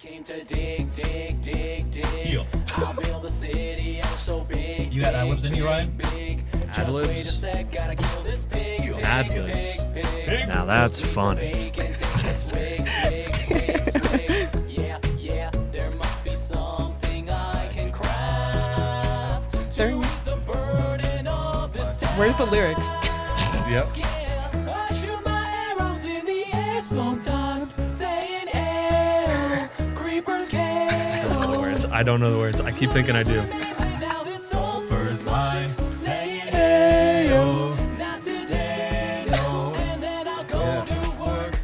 Came to dig. I'll build a city, I'm so big. You got ad-libs in you, Ryan? Ad-libs? Ad-libs. Now that's funny. Yeah, there must be something I can craft to ease the burden of this task. Where's the lyrics? Yep. I shoot my arrows in the air sometimes, saying arrow, creepers I don't know the words. I keep thinking I do. Now this soul First line. saying Ayo. not today, no. And then I'll go to work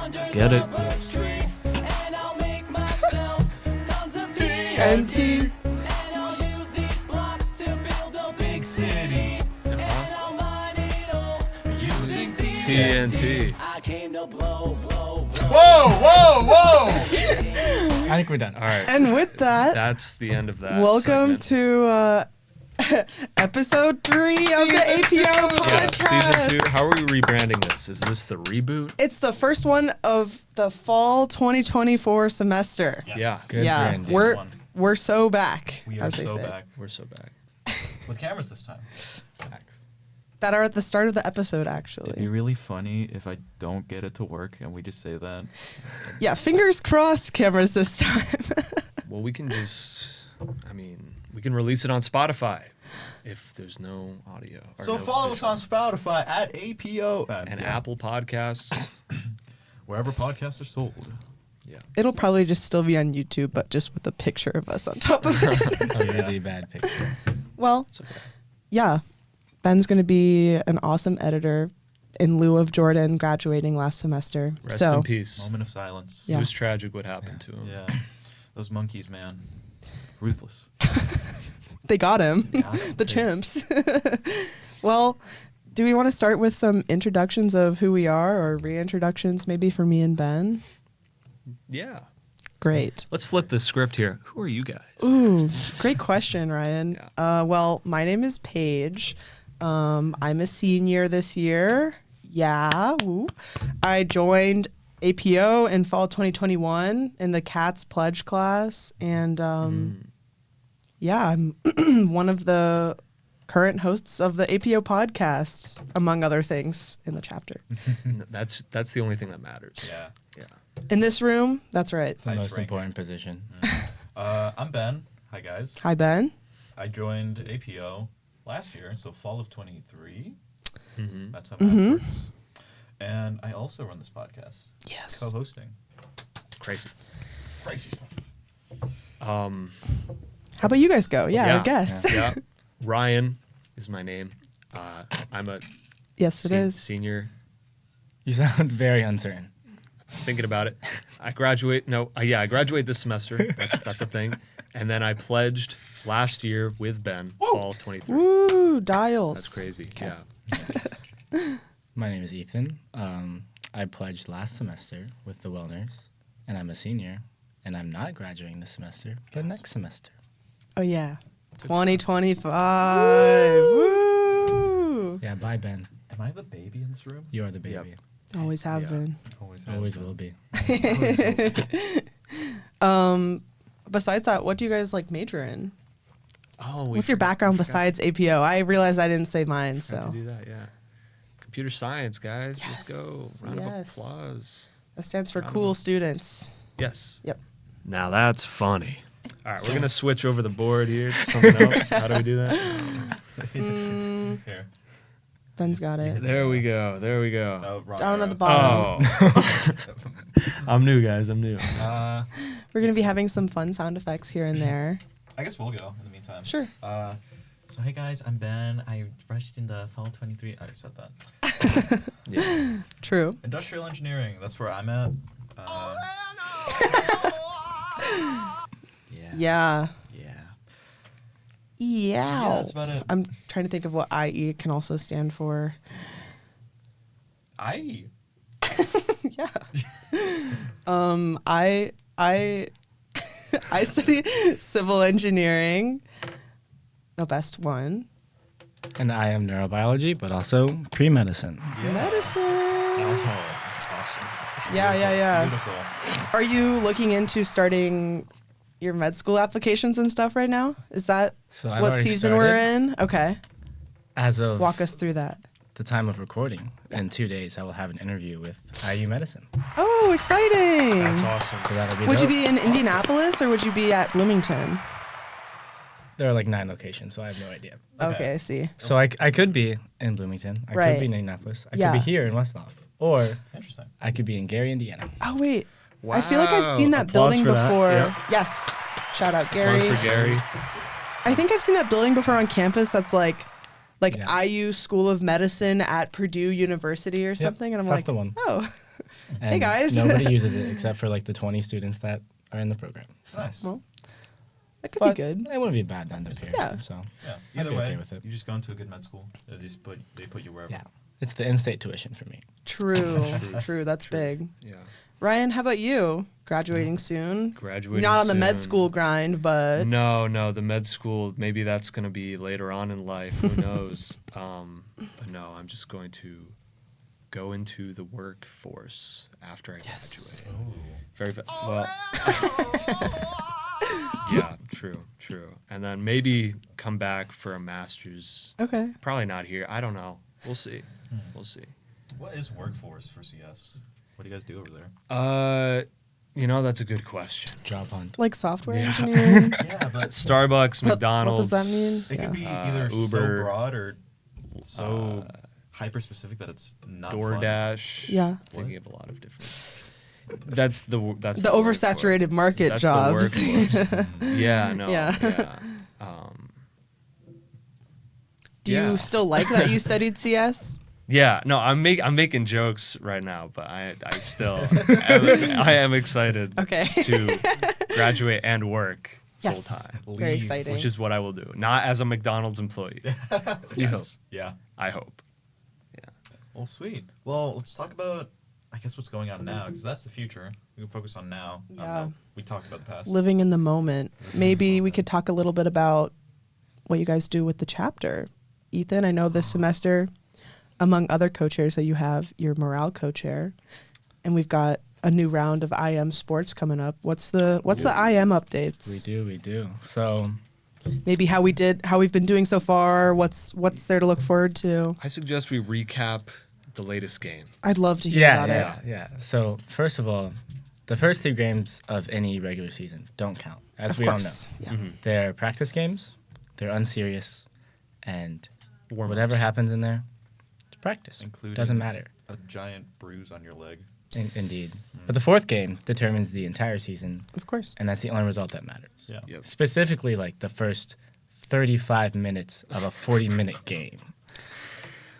under Get it. the birch tree, and I'll make myself tons of TNT. and I'll use these blocks to build a big city, and I'll mine it all using TNT. I came to blow. Whoa! I think we're done. All right. And with that, That's the end of that. welcome segment. to episode 3 of the APO Yeah, podcast. season 2. How are we rebranding this? Is this the reboot? It's the first one of the fall 2024 semester. Yes. Yeah. Good Yeah, branding. we're so back. We are as they so say. back. We're so back. With cameras this time. That are at the start of the episode, It'd be actually. really funny if I don't get it to work and we just say that. Yeah, fingers crossed, cameras this time. Well, we can we can release it on Spotify if there's no audio. or So no follow us visual. on Spotify at APO. And Apple Podcasts. Wherever podcasts are sold. Yeah. It'll probably just still be on YouTube, but just with a picture of us on top of it. A really bad picture. Well, It's okay. yeah. Ben's going to be an awesome editor in lieu of Jordan graduating last semester. Rest so, in peace. Moment of silence. Yeah. It was tragic what happened to him. Yeah. Those monkeys, man. Ruthless. they got him. got him. The chimps. Well, do we want to start with some introductions of who we are or reintroductions maybe for me and Ben? Yeah. Great. Let's flip the script here. Who are you guys? Ooh, great question, Ryan. Yeah. Well, my name is Paige. I'm a senior this year. Yeah. Woo. I joined APO in fall 2021 in the CATS pledge class. And yeah, I'm one of the current hosts of the APO podcast, among other things in the chapter. That's the only thing that matters. Yeah. Yeah. In this room, that's right. The Nice most ranking. important position. I'm Ben. Hi, guys. Hi, Ben. I joined APO last year, so fall of 23. Mm-hmm. That's how math works. And I also run this podcast. Yes. Co-hosting. Crazy. Crazy stuff. How about you guys go? Yeah, Yeah. our guest. Yeah. Ryan is my name. I'm a Yes, it is. senior. You sound very uncertain. Thinking about it. I graduate this semester. That's a thing. And then I pledged last year with Ben, fall 23. Woo, dials. That's crazy. Yeah. My name is Ethan. I pledged last semester with the Wellners, and I'm a senior, and I'm not graduating this semester, but next semester. Oh, yeah. Good 2025. Woo. Yeah, bye, Ben. Am I the baby in this room? You are the baby. Always have Yeah. been. Always has Always been. will be. Besides that, what do you guys like major in? Oh, What's your background besides APO? I realized I didn't say mine, Have so to do that, yeah. Computer science, guys. Let's go. Yes, Round yes. of applause. that stands for cool students. Yes. Yep. Now that's funny. All right, we're gonna switch over the board here to something else. How do we do that? Here. Ben's got it. There we go. There we go. Oh, wrong Down at arrow. the bottom. Oh. I'm new, guys. I'm new. We're going to be having some fun sound effects here and there. I guess we'll go in the meantime. Sure. So hey guys, I'm Ben. I rushed in the fall 23. I already said that. Yeah. True. Industrial engineering. That's where I'm at. Yeah. Yeah. Yeah. Yeah. that's about it. I'm trying to think of what IE can also stand for. I Yeah. I I study civil engineering. The best one. And I am neurobiology, but also pre-medicine. Medicine. Oh, awesome. Yeah. Beautiful. Are you looking into starting your med school applications and stuff right now? Is that So I've what already season we're started. in? Okay. As of Walk us through that. the time of recording, in 2 days, I will have an interview with IU Medicine. Oh, exciting. That's awesome. So that'll be Would you dope. be in Indianapolis or would you be at Bloomington? There are like 9 locations, so I have no idea. Okay, I see. So I could be in Bloomington. I Right. could be in Indianapolis. I Yeah. could be here in Westlaw. Or Interesting. I could be in Gary, Indiana. Oh, wait. I feel like I've seen Wow. that Applause building for that. before. Yep. Yes. Shout out Applause Gary. for Gary. I think I've seen that building before on campus that's like Yeah. IU School of Medicine at Purdue University or something. And I'm that's like, the one. oh, And guys. Nobody uses it except for like the 20 students that are in the program. So, Nice. well, that could but be good. It wouldn't be bad end of here. Yeah. So Yeah. I'd Either be way, okay with it. you just go into a good med school. They put you wherever. yeah, it's the in-state tuition for me. True. True. That's big. Yeah. Ryan, how about you? Graduating soon? Graduating Not on the med soon. school grind, but No, the med school, maybe that's going to be later on in life. Who knows? But no, I'm just going to go into the workforce after I Yes. graduate. Well. Yeah, true. And then maybe come back for a master's. okay. Probably not here. I don't know. We'll see. We'll see. What is workforce for CS? What do you guys do over there? That's a good question. Job hunt. Like software Yeah. engineering? Yeah, but Starbucks, What McDonald's. does that mean? it could be either Uber, so broad or so hyper specific that it's not fun. DoorDash. Yeah. Thinking of a lot of different. That's the The oversaturated market That's jobs. The workforce. Yeah. No. Yeah. Yeah. Do Yeah. you still like that you studied CS? Yeah. No. I'm making jokes right now, but I still I am excited Okay. to graduate and work Yes. full time, Very exciting. which is what I will do. Not as a McDonald's employee. You hope. Yeah. I hope. Well, sweet. Well, let's talk about, I guess, what's going on now, because that's the future. We can focus on now. Yeah. We talked about the past. Living in the moment. Maybe we could talk a little bit about what you guys do with the chapter. Ethan, I know this semester, among other co-chairs that you have, you're morale co-chair, and we've got a new round of IM sports coming up. What's the IM updates? We do. So Maybe how we've been doing so far. What's there to look forward to? I suggest we recap the latest game. I'd love to hear about yeah. So first of all, the first 3 games of any regular season don't count, as Of we course. all know. Yeah. Mm-hmm. They're practice games. They're unserious, and Warm-ups. whatever happens in there, it's practice. Including Doesn't matter. a giant bruise on your leg. Indeed. But the 4th game determines the entire season, Of course. and that's the only result that matters. Yeah. Yep. Specifically, like the first 35 minutes of a 40-minute game.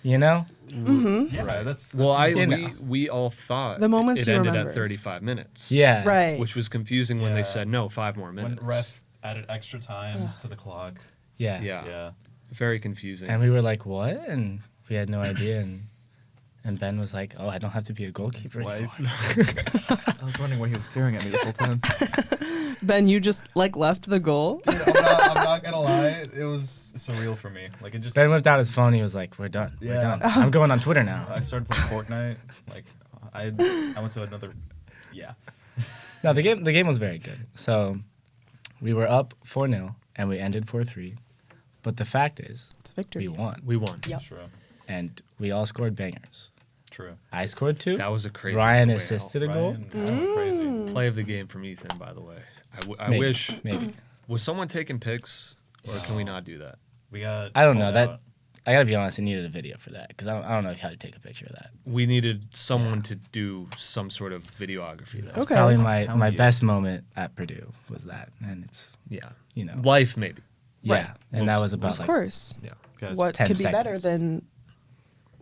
You know? Yeah, right. That's Well, You know. we all thought The moments it you ended remember. at 35 minutes. Yeah. Right. Which was confusing when they Yeah. said no, 5 more when minutes. ref added extra time to the clock. Yeah. Yeah. Yeah. Very confusing. And we were like, what? And we had no idea. And Ben was like, oh, I don't have to be a goalkeeper anymore. I was wondering why he was staring at me this whole time. Ben, you just left the goal. Dude, I'm not gonna lie. It was surreal for me. Like it just. Ben whipped out his phone. He was like, we're done. We're Yeah. done. I'm going on Twitter now. I started playing Fortnite. Like I went to another. Yeah. No, the game was very good. So we were up 4-0 and we ended 4-3. But the fact is, It's victory. we won. we won. Yep. True. And we all scored bangers. True. I scored 2. That was a crazy Ryan way assisted a out. goal. Ryan, that was crazy. Play of the game from Ethan, by the way. I Maybe, wish. Maybe. Was someone taking pics, or can we not do that? We got. I don't know. called That out. I gotta be honest, I needed a video for that because I don't know how to take a picture of that. We needed someone to do some sort of videography. Of that. Okay. Probably telling my you. best moment at Purdue was that, and it's Yeah. Life. Life, maybe. Yeah, Right. and that was about Of like course. Yeah. Guys, What 10 could be better seconds. than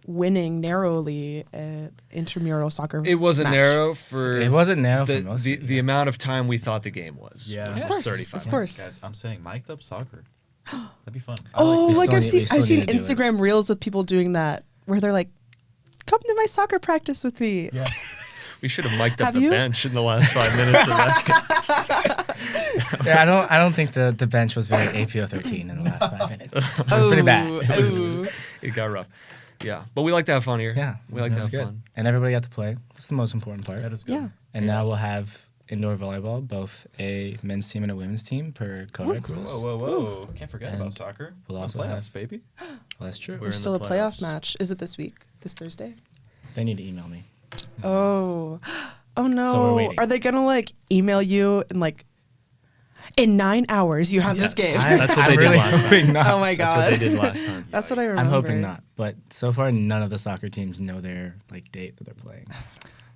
winning narrowly at intramural soccer? It wasn't match? narrow for. it wasn't narrow the, for most. the, of the amount of time we thought the game was. Yeah. which Of was course, 35 of course. Guys, I'm saying mic'd up soccer. That'd be fun. Oh, We like still I've need- seen we still need to do it. Instagram reels with people doing that where they're like, "Come to my soccer practice with me." Yeah. We should have mic'd up Have the you? bench in the last 5 minutes of that. Yeah, I don't think the bench was very APO 13 in the last 5 minutes. It was pretty bad. Oh, It was- oh. It got rough. Yeah, but we like to have fun here. Yeah, we like to that's have good. fun. And everybody got to play. That's the most important part. That is good. Yeah. And now we'll have indoor volleyball, both a men's team and a women's team per co-rec rules. Whoa, whoa, whoa! Can't forget And about soccer. we'll The also playoffs, have- baby. Well, that's true. We're There's in still a the playoff playoffs. match. Is it this week? This Thursday? They need to email me. Oh. Oh no. So we're waiting. Are they gonna like email you and like in 9 hours you have this game? That's what I'm they did really last time. hoping not. Oh my That's god. what they did last time. That's what I remember. I'm hoping not. But so far, none of the soccer teams know their like date that they're playing.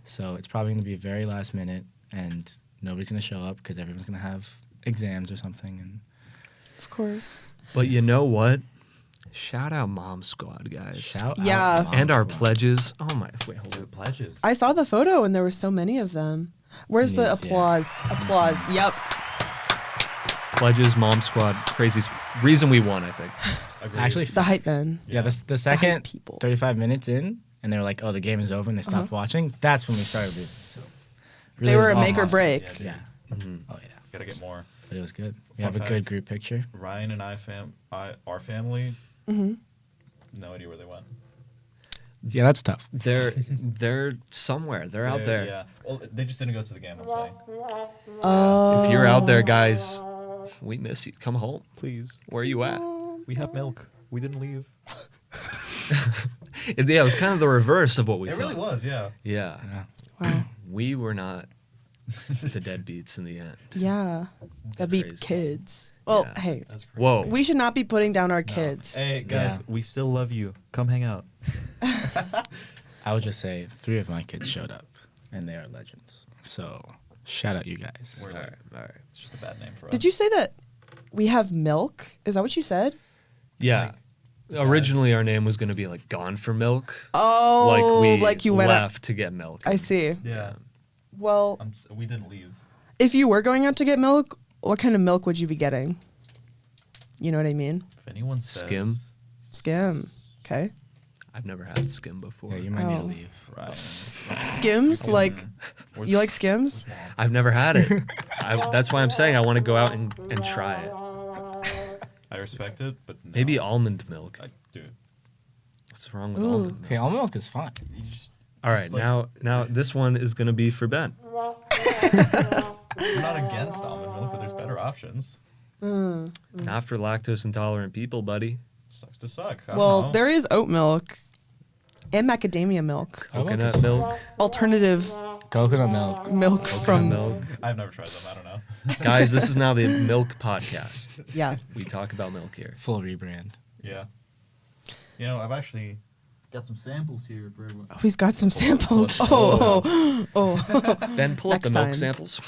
So it's probably going to be very last minute, and nobody's going to show up because everyone's going to have exams or something. And Of course. But you know what? Shout out Mom Squad, guys. shout Yeah. out Mom And our Squad. pledges. Oh my, wait, hold The on. pledges. I saw the photo and there were so many of them. Where's the Yeah. applause? Applause. Yep. Pledges, Mom Squad, crazy. Reason we won, I think. Agreed. Actually, The hype men. yeah, the hype second people. 35 minutes in, and they were like, "Oh, the game is over," and they stopped watching. That's when we started losing. So They were it a was all make or Mom Squad. break. Yeah, dude. Yeah. Mm-hmm. Oh yeah. Gotta get more. But it was good. We Fun have a good fact. group picture. Ryan and our family, Mm-hmm. no idea where they went. Yeah, that's tough. They're somewhere. They're out there. Yeah. Well, they just didn't go to the game. I'm saying. Oh. If you're out there, guys, we miss you. Come home, please. Where are you at? We have milk. We didn't leave. Yeah, it was kind of the reverse of what we It thought. really was. Yeah. Yeah. Yeah. Wow. We were not the deadbeats in the end. Yeah. That'd be crazy. kids. Well, Yeah. hey, That's crazy. Whoa. we should not be putting down our kids. Hey guys, Yeah. we still love you. Come hang out. I would just say 3 of my kids showed up, and they are legends. So shout out you guys. We're All like, right, all right. it's just a bad name for us. Did you say that we have milk? Is that what you said? Yeah. Originally, our name was going to be like Gone for Milk. Oh, like we you went out. left to get milk. I see. Yeah. Well, We didn't leave. if you were going out to get milk, what kind of milk would you be getting? You know what I mean? If anyone says Skim. Skim. Okay. I've never had skim before. Yeah, you might need to Oh. leave. Right. Skims? Like, Where's- you like Skims? I've never had it. That's why I'm saying I want to go out and try it. I respect it, but no. Maybe almond milk. Dude, What's wrong with Ooh. almond milk? Okay, almond milk is fine. you just. All right, just, like, now this one is going to be for Ben. I'm not against almond milk, but there's better options. Not for lactose intolerant people, buddy. Sucks to suck. I don't Well, know. there is oat milk and macadamia milk. Coconut milk, Alternative Coconut milk. milk coconut from. milk. I've never tried them. I don't know. Guys, this is now the milk podcast. Yeah. We talk about milk here. Full rebrand. Yeah. You know, I've actually got some samples here for everyone. Oh, he's got some samples. Oh, oh. Ben, pull up the Next milk time. samples.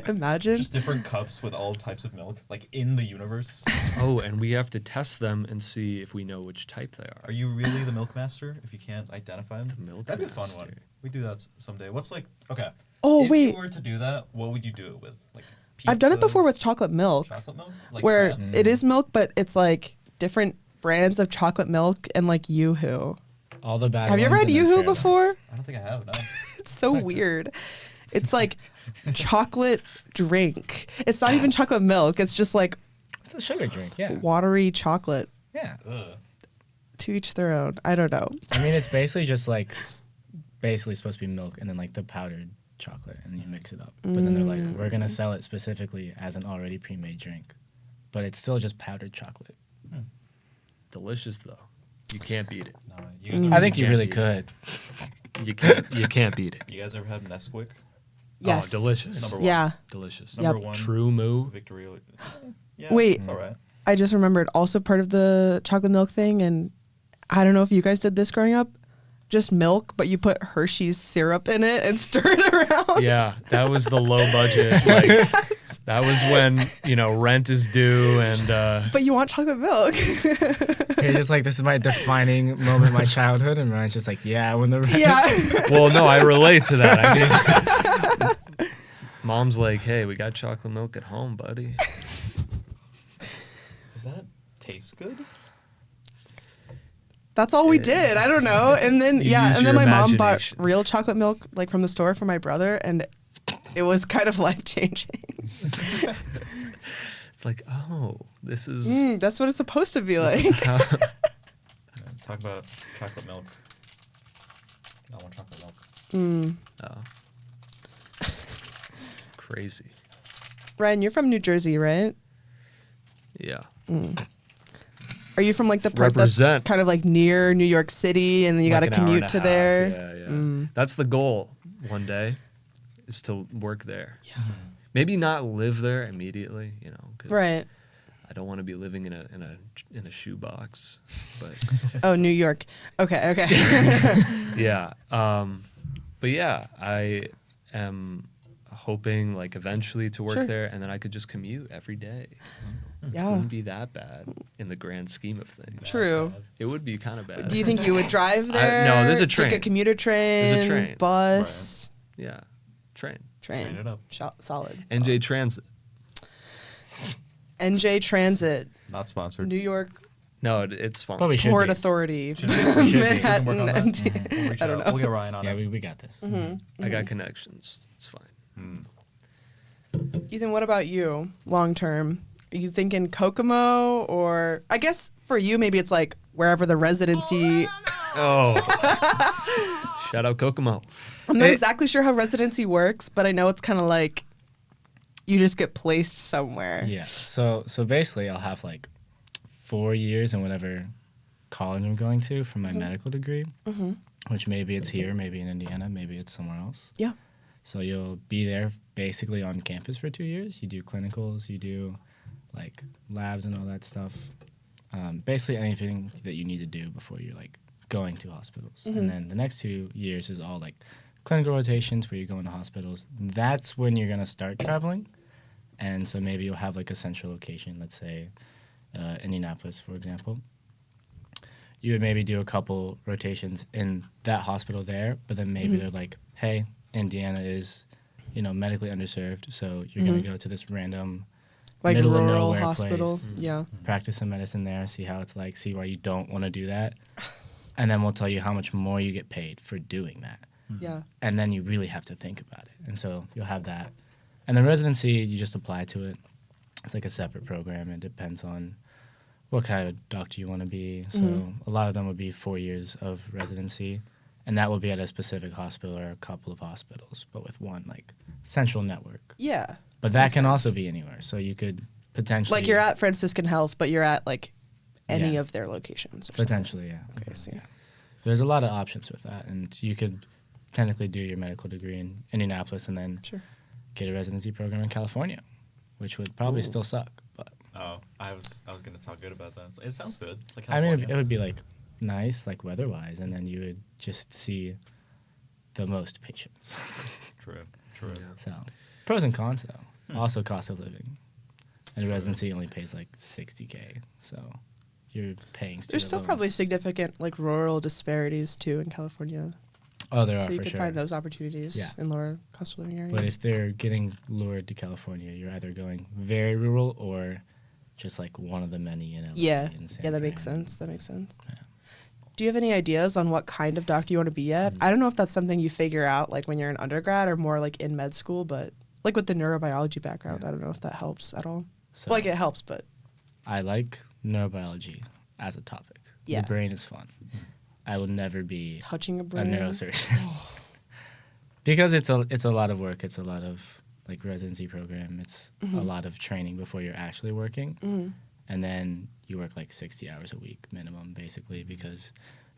Imagine. Just different cups with all types of milk, like in the universe. Oh, and we have to test them and see if we know which type they are. Are you really the milk master if you can't identify them? The milk That'd be a fun one. master. We do that someday. What's like, okay. Oh, if wait. you were to do that, what would you do it with? Like I've done it before pizzas, with chocolate milk, chocolate milk? Like where that? it is milk, but it's like different brands of chocolate milk and like Yoo-Hoo. All the bad Have you ever ones had and then Yoo-Hoo fair ones. before? I don't think I have, no. It's so like- weird. It's like chocolate drink. It's not even chocolate milk. It's just like It's a sugar drink, yeah. watery chocolate. Yeah. Ugh. To each their own. I don't know. I mean, it's basically just like, basically supposed to be milk and then like the powdered chocolate and then you mix it up. But then they're like, we're going to sell it specifically as an already pre-made drink. But it's still just powdered chocolate. Delicious though. You can't beat it. No, you guys, I think you can't really beat could. You can't beat it. you guys ever had Nesquik? Yes. Oh, delicious. Number one. Yeah. Delicious. Number Yep. one. True moo. Victory. Yeah, Wait. It's all right. I just remembered also part of the chocolate milk thing, and I don't know if you guys did this growing up. Just milk, but you put Hershey's syrup in it and stir it around. Yeah, that was the low budget. Like that was when, rent is due and But you want chocolate milk. You're just like, this is my defining moment in my childhood. And Ryan's just like, yeah, when the Yeah. well, no, I relate to that. I mean, Mom's like, "Hey, we got chocolate milk at home, buddy." Does that taste good? That's all we did. I don't know. And then You yeah, use and then your my mom bought imagination. real chocolate milk like from the store for my brother, and it was kind of life changing. It's like, oh, this is That's what it's supposed to be this like. is how- talk about chocolate milk. I want chocolate milk. Oh. Crazy. Ryan, you're from New Jersey, right? Yeah. Are you from like the part Represent. that's kind of like near New York City, and then you got to Like an hour and commute a to half. there? Yeah. That's the goal one day, is to work there. Yeah. Maybe not live there immediately, 'cause Right. I don't want to be living in a shoebox, but Oh, New York. Okay. yeah. But yeah, I am hoping like eventually to work Sure. there, and then I could just commute every day. Yeah. Wouldn't be that bad in the grand scheme of things. True. It would be kind of bad. Do you think you would drive there? no, there's a Take a train. commuter train. There's a train. Bus. Yeah, train. Train. Train it up. Solid. NJ Transit. NJ Transit. Not sponsored. New York It's sponsored. But we should Port be. Authority. We should be. Manhattan. We can work on that. NT. We'll reach I don't out. know. We'll get Ryan on Yeah, it. we got this. I got connections. It's fine. Ethan, what about you long term? Are you thinking Kokomo, or I guess for you maybe it's like wherever the residency. Oh. Shout out Kokomo. I'm not exactly sure how residency works, but I know it's kind of like you just get placed somewhere. Yeah. So basically, I'll have like 4 years in whatever college I'm going to for my medical degree, which maybe it's here, maybe in Indiana, maybe it's somewhere else. Yeah. So you'll be there basically on campus for 2 years. You do clinicals, you do like labs and all that stuff. Basically anything that you need to do before you're like going to hospitals. And then the next 2 years is all like clinical rotations where you're going to hospitals. That's when you're going to start traveling. And so maybe you'll have like a central location, let's say Indianapolis, for example. You would maybe do a couple rotations in that hospital there, but then maybe they're like, hey, Indiana is, medically underserved, so you're going to go to this random Like middle of rural nowhere hospital. place, Yeah. practice some medicine there, see how it's like, see why you don't want to do that, and then we'll tell you how much more you get paid for doing that. Yeah. And then you really have to think about it. And so you'll have that. And then residency, you just apply to it. It's like a separate program. It depends on what kind of doctor you want to be. So a lot of them would be 4 years of residency. And that will be at a specific hospital or a couple of hospitals, but with one like central network. Yeah. But that Makes can sense. also be anywhere. So you could potentially Like you're at Franciscan Health, but you're at like any Yeah. of their locations. Or something. potentially, yeah. Okay, I see. Yeah. There's a lot of options with that, and you could technically do your medical degree in Indianapolis and then Sure. get a residency program in California, which would probably still suck. But Oh, I was gonna talk good about that. It sounds good. It's like I mean, California. it would be like nice, like weather-wise, and then you would just see the most patients. True. So pros and cons though. Also cost of living. And residency only pays like $60K, so you're paying. There's still student probably loans. significant like rural disparities too in California. Oh, there So are you for could sure. find those opportunities Yeah. in lower cost of living areas. But if they're getting lured to California, you're either going very rural or just like one of the many in LA. yeah, and San yeah, that makes Fran. sense. That makes sense. Yeah. Do you have any ideas on what kind of doctor you want to be at? I don't know if that's something you figure out like when you're in undergrad or more like in med school, but like with the neurobiology background, I don't know if that helps at all. So Like it helps, but I like neurobiology as a topic. Yeah. The brain is fun. I will never be touching a a brain. neurosurgeon because it's a lot of work. It's a lot of like residency program. It's a lot of training before you're actually working, and then you work like 60 hours a week minimum, basically, because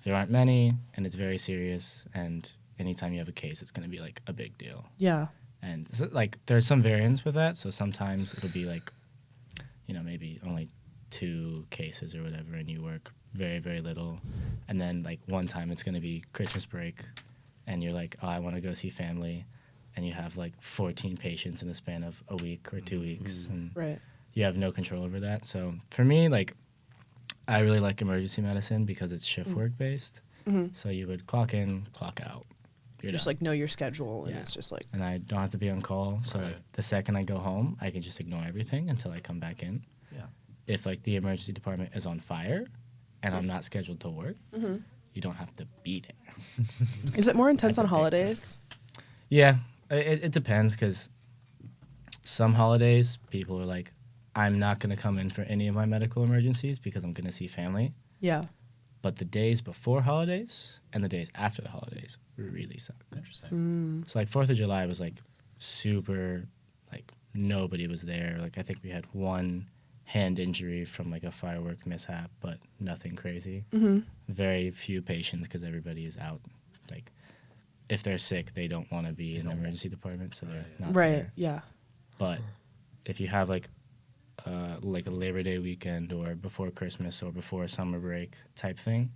there aren't many, and it's very serious. And anytime you have a case, it's going to be like a big deal. Yeah. And so, like there's some variance with that. So sometimes it'll be like, maybe only 2 cases or whatever, and you work very, very little. And then like one time it's going to be Christmas break, and you're like, oh, I want to go see family. And you have like 14 patients in the span of a week or 2 weeks. And Right. you have no control over that. So for me, like, I really like emergency medicine because it's shift work based. So you would clock in, clock out. You're Just done. like know your schedule, and Yeah. it's just like And I don't have to be on call. So Right. like, the second I go home, I can just ignore everything until I come back in. Yeah. If like the emergency department is on fire and I'm not scheduled to work, you don't have to be there. Is it more intense That's on a big holidays? Yeah, it depends because some holidays people are like, I'm not going to come in for any of my medical emergencies because I'm going to see family. Yeah. but the days before holidays and the days after the holidays really suck. Interesting. So like 4th of July was like super, like nobody was there. Like I think we had one hand injury from like a firework mishap, but nothing crazy. Very few patients because everybody is out. Like if they're sick, they don't want to be in the emergency department, so they're not Right. there. Yeah. But if you have like a Labor Day weekend or before Christmas or before summer break type thing,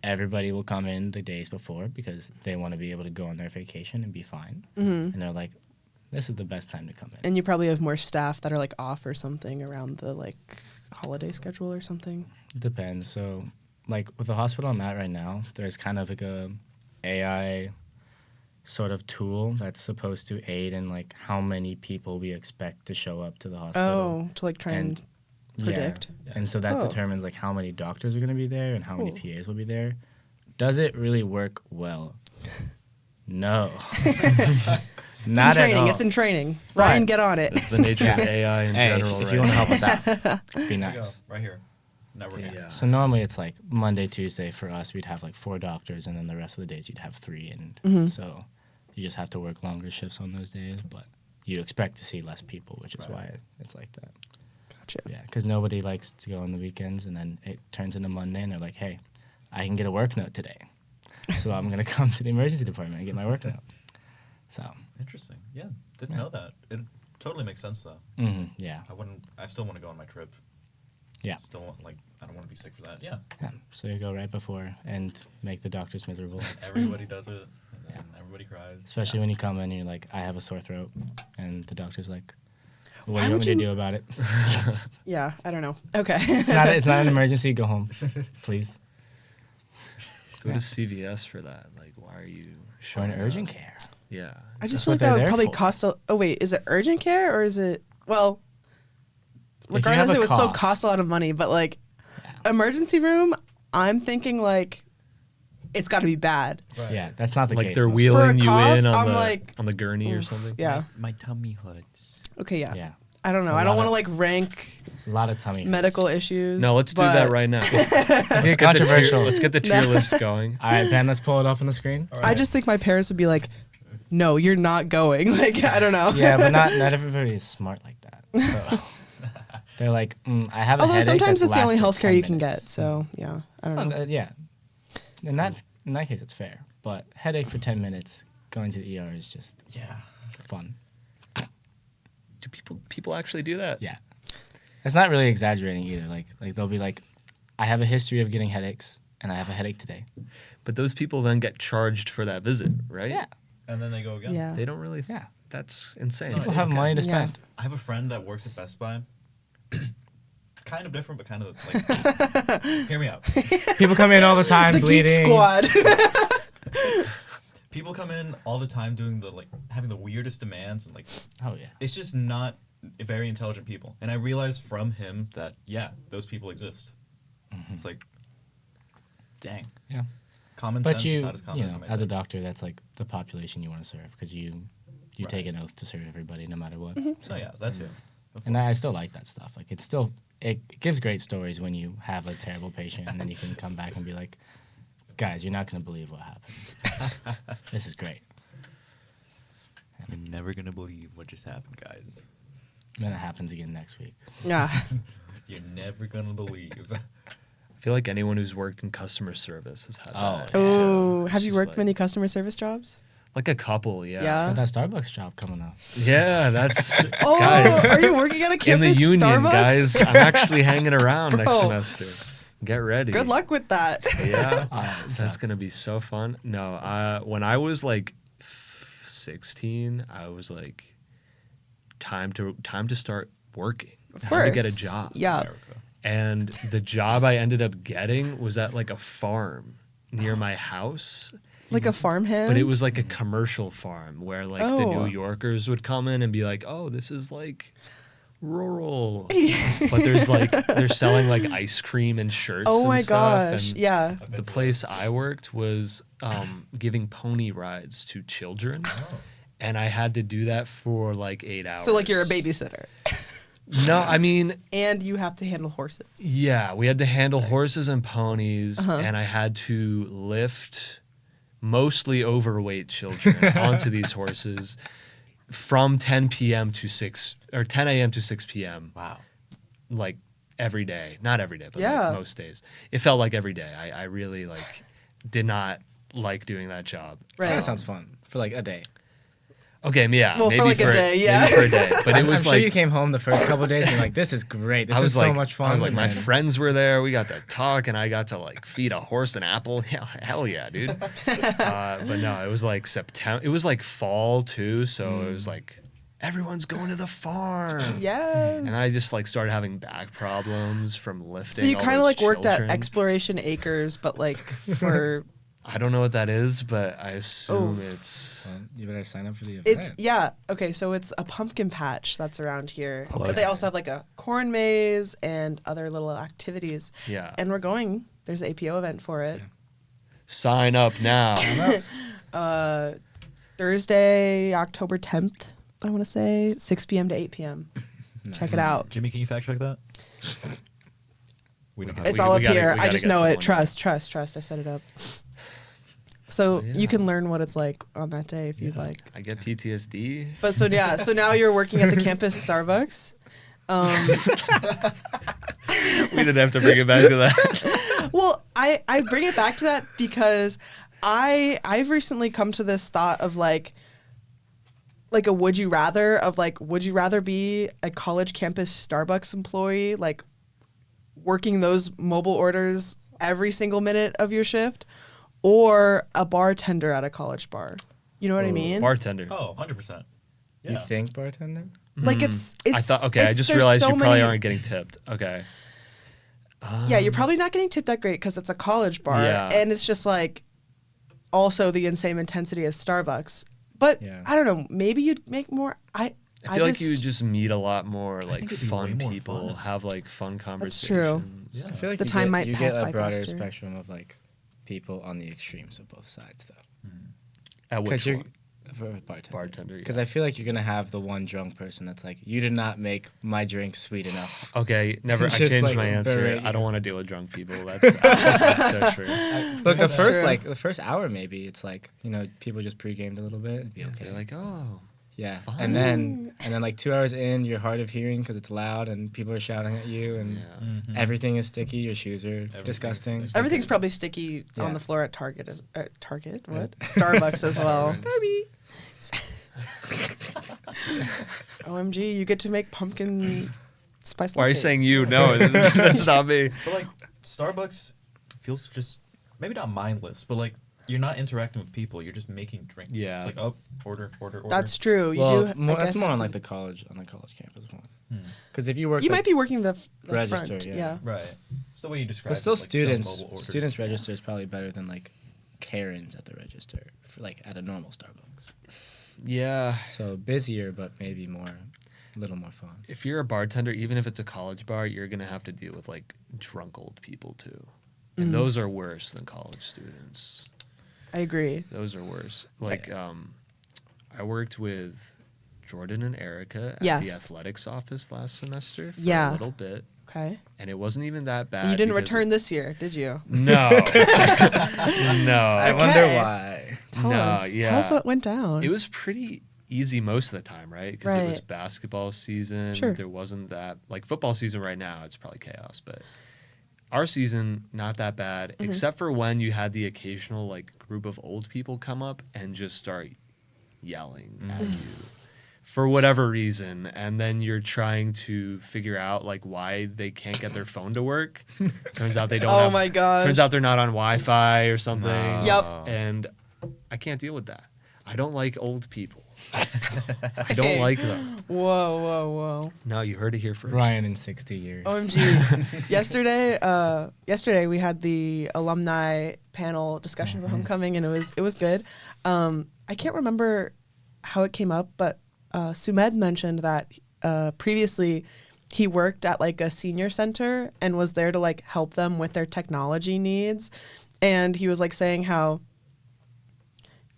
everybody will come in the days before because they want to be able to go on their vacation and be fine. And they're like, this is the best time to come in. And you probably have more staff that are like off or something around the like holiday schedule or something. Depends. So like with the hospital I'm at right now, there's kind of like a AI sort of tool that's supposed to aid in like how many people we expect to show up to the hospital. Oh, to like try and predict. Yeah. And so that Oh. determines like how many doctors are going to be there and how many Cool. PAs will be there. Does it really work well? No. It's Not in training. at all. It's in training. Right. Ryan, get on it. It's the nature of Yeah. AI in Hey, general, if right? you want to help us out, be There you go. nice. Right here. Networking. Yeah. So normally it's like Monday, Tuesday for us, we'd have like 4 doctors, and then the rest of the days you'd have 3, and Mm-hmm. so you just have to work longer shifts on those days. But you expect to see less people, which is why it's like that. Gotcha. Yeah, because nobody likes to go on the weekends, and then it turns into Monday, and they're like, "Hey, I can get a work note today, so I'm gonna come to the emergency department and get my work note." So, Interesting. Yeah. Didn't know that. It totally makes sense though. yeah, I still want to go on my trip. yeah, Still want, like, I don't want to be sick for that. Yeah. yeah. So you go right before and make the doctors miserable, Everybody does it. Yeah. And everybody cries. especially when you come in and you're like, "I have a sore throat," and the doctor's like, "What Why do you want would me to you- do about it?" Yeah, I don't know. Okay. It's not an emergency. Go home, please. Go to CVS for that. Like, why are you For showing an up? urgent care. Yeah. I just That's feel what like that they're would there probably for. cost a. Oh wait, is it urgent care or is it? Well, you regardless, have it a would still cough- cost a lot of money. But like, emergency room, I'm thinking like, it's got to be bad. Right. Yeah, that's not the Like case. they're most- wheeling you cough, in on I'm the like, on the gurney or oof, something. Yeah. My tummy hurts. Okay. Yeah. Yeah, I don't know. A I don't lot want to of- like rank a lot of tummy hurts. medical issues. No, let's do but- that right now. Get Get the controversial. let's get the tier list going. All right, Ben, let's pull it up on the screen. All I right. just think my parents would be like, "No, you're not going." Like, I don't know. Yeah, but not everybody is smart like that. So they're like, I have a Although headache. sometimes that's it's the only lasted healthcare 10 you can get. minutes. So yeah, I don't know. Yeah, in that case, it's fair. But headache for 10 minutes, going to the ER is just Yeah. fun. Do people actually do that? Yeah, it's not really exaggerating either. Like they'll be like, I have a history of getting headaches, and I have a headache today. But those people then get charged for that visit, right? Yeah, And then they go again. Yeah. They don't really. yeah. That's insane. People it have is. money to Yeah. spend. I have a friend that works at Best Buy. Kind of different, but kind of like. Hear me out. People come in all the time The bleeding. Geek Squad. People come in all the time doing the, like, having the weirdest demands, and like, Oh yeah. it's just not very intelligent people. And I realized from him that, yeah, those people exist. It's like, dang. Yeah. Common But sense you, is not as common you as know, it might as a think. doctor, that's like the population you want to serve because you take an oath to serve everybody no matter what. So yeah, that too. Of And course. I still like that stuff. Like it's still it gives great stories when you have a terrible patient and then you can come back and be like, guys, you're not gonna believe what happened. This is great. You're never gonna believe what just happened, guys. And then it happens again next week. Yeah. You're never gonna believe. I feel like anyone who's worked in customer service has had Oh, that. yeah. Oh, It's have you just worked like- many customer service jobs? Like a couple, yeah. Yeah. Got that Starbucks job coming up. Yeah, that's Oh, guys. are you working at a In the campus union, Starbucks? guys. I'm actually hanging around next Bro. semester. Get ready. Good luck with that. Yeah, That's that's gonna be so fun. No, when I was like 16, I was like, time to start working. Of Time course. to get a job. Yeah. America. And the job I ended up getting was at like a farm near my house. Like a farmhand. But it was like a commercial farm where like the Oh. New Yorkers would come in and be like, "Oh, this is like rural." But there's like they're selling like ice cream and shirts. Oh and my stuff, gosh. and Yeah. The place I worked was giving pony rides to children, Oh. and I had to do that for like 8 hours. So like you're a babysitter. No, I mean, And you have to handle horses. yeah, we had to handle horses and ponies, Uh-huh. and I had to lift mostly overweight children onto these horses from 10 p.m. to 6 or 10 a.m. to 6 p.m. Wow. like every day. Not every day, but Yeah. like most days. It felt like every day. I really like did not like doing that job. Right. Kind of sounds fun for like a day. Okay, yeah, Well, for maybe like a day, yeah. maybe for a day. But it was I'm like sure you came home the first couple of days and you're like, this is great. This I was is so like, much fun. I was like, my and friends were there. We got to talk, and I got to like feed a horse an apple. Yeah, hell yeah, dude. But no, it was like September. It was like fall too, so it was like everyone's going to the farm. Yes. And I just like started having back problems from lifting. So you all kind of those like worked at children. Exploration Acres, but like for I don't know what that is, but I assume Oh. it's. Well, you better sign up for the event. it's yeah okay. So it's a pumpkin patch that's around here, but they also have like a corn maze and other little activities. Yeah. And we're going. There's an APO event for it. Sign up now. Thursday, October 10th. I want to say 6 p.m. to 8 p.m. Check it out. Jimmy, can you fact check that? We don't have. It's we- all we up gotta- here. we I gotta just get know it. someone. Trust. I set it up. So Oh, yeah. you can learn what it's like on that day if you'd like. I get PTSD. But so yeah, so now you're working at the campus Starbucks. We didn't have to bring it back to that. Well, I bring it back to that because I've recently come to this thought of like a would you rather of like would you rather be a college campus Starbucks employee like working those mobile orders every single minute of your shift or a bartender at a college bar? You know what I mean? Bartender. Oh, 100%. You Yeah. think bartender? Like it's I thought. Okay, I it's- just there's realized so you probably many- aren't getting tipped. Okay. Yeah, you're probably not getting tipped that great because it's a college bar, Yeah. and it's just like also the insane intensity as Starbucks. But Yeah. I don't know. Maybe you'd make more. I feel like you would just meet a lot more like think it'd be fun way more people, fun. have like fun conversations. true. Yeah. I feel like The you time get, might you pass get by a broader faster. spectrum of like people on the extremes of both sides though. At which you're one? for a bartender. Bartender, Because yeah. I feel like you're gonna have the one drunk person that's like, you did not make my drink sweet enough. Okay, never. I Just, changed like, my answer. berate I don't you. want to deal with drunk people. That's so true. Look, the That's first true. the first hour maybe it's like people just pre-gamed a little bit. It'd be okay. They're like, oh, yeah, fine. and then like 2 hours in, you're hard of hearing because it's loud and people are shouting at you and yeah. everything is sticky. Your shoes are disgusting. sticky. Everything's probably sticky Yeah. on the floor at Target. Target? What? Starbucks as well. OMG, you get to make pumpkin spice lattes. Why are you saying you? No, that's not me. But like Starbucks feels just maybe not mindless, but like you're not interacting with people. You're just making drinks. Yeah. It's like order. That's true. You Well, do. more, I that's guess more have on to- like the college campus one. Hmm. Because if you work, You like, might be working the register, front. yeah. Yeah. Right. It's the way you describe. but still, it, like filling students mobile orders. register is probably better than like Karens at the register for like at a normal Starbucks. Yeah. So busier, but maybe a little more fun. If you're a bartender, even if it's a college bar, you're gonna have to deal with like drunk old people too, and those are worse than college students. I agree. Those are worse. Like, I worked with Jordan and Erica at the Yes. athletics office last semester for Yeah. a little bit, Okay. and it wasn't even that bad. You didn't because return this year, did you? No. No. I Okay. wonder why. Tell No, us. yeah. Tell us what went down. It was pretty easy most of the time, right? Because it was Right. basketball season. Sure. There wasn't that like football season right now. It's probably chaos, but our season not that bad, Mm-hmm. except for when you had the occasional like group of old people come up and just start yelling at you for whatever reason, and then you're trying to figure out like why they can't get their phone to work. Turns out they don't. Oh have, my gosh. Turns out they're not on Wi-Fi or something. No. Yep. And I can't deal with that. I don't like old people. I don't like them. Whoa. No, you heard it here first. Ryan in 60 years. OMG. yesterday we had the alumni panel discussion for homecoming, and it was good. I can't remember how it came up, but Sumed mentioned that previously he worked at like a senior center and was there to like help them with their technology needs, and he was like saying how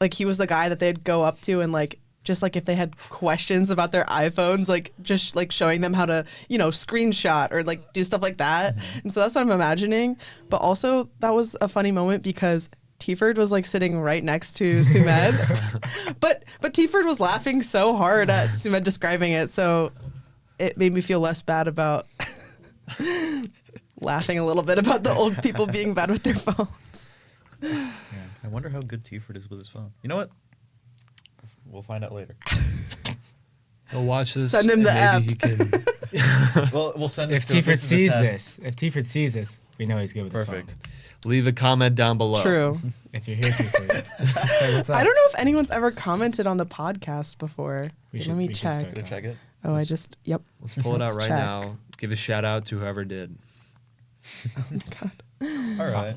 like he was the guy that they'd go up to and like just like if they had questions about their iPhones, like just like showing them how to, screenshot or like do stuff like that. And so that's what I'm imagining. But also that was a funny moment because Tiford was like sitting right next to Sumed. but Tiford was laughing so hard at Sumed describing it, so it made me feel less bad about laughing a little bit about the old people being bad with their phones. I wonder how good Tiford is with his phone. You know what? We'll find out later. He'll watch this. Send him the and maybe he can Well, we'll send it If to him. Tiford This is a sees test. this, we know he's good with Perfect. his phone. leave a comment down below. True. If you're here, Tiford. Hey, what's up? I don't know if anyone's ever commented on the podcast before. Let me we should check. start Gonna check it. Oh, yep. Let's pull it out Let's right check. now. Give a shout out to whoever did. All right.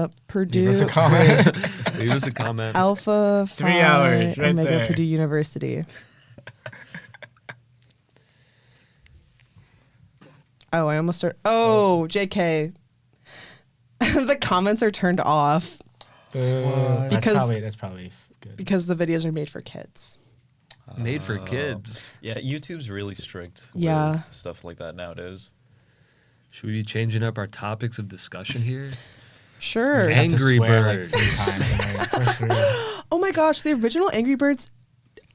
Leave Purdue us a comment. Leave us a comment. Alpha 3 Phi hours, right Omega there. Purdue University. Oh, I almost started. Oh, JK. The comments are turned off That's Because- that's probably good. because the videos are made for kids. Made for kids. Yeah, YouTube's really strict Yeah. with stuff like that nowadays. Should we be changing up our topics of discussion here? Sure. You have to Angry swear, Bird. Like 3 times and then push through. Oh my gosh, the original Angry Birds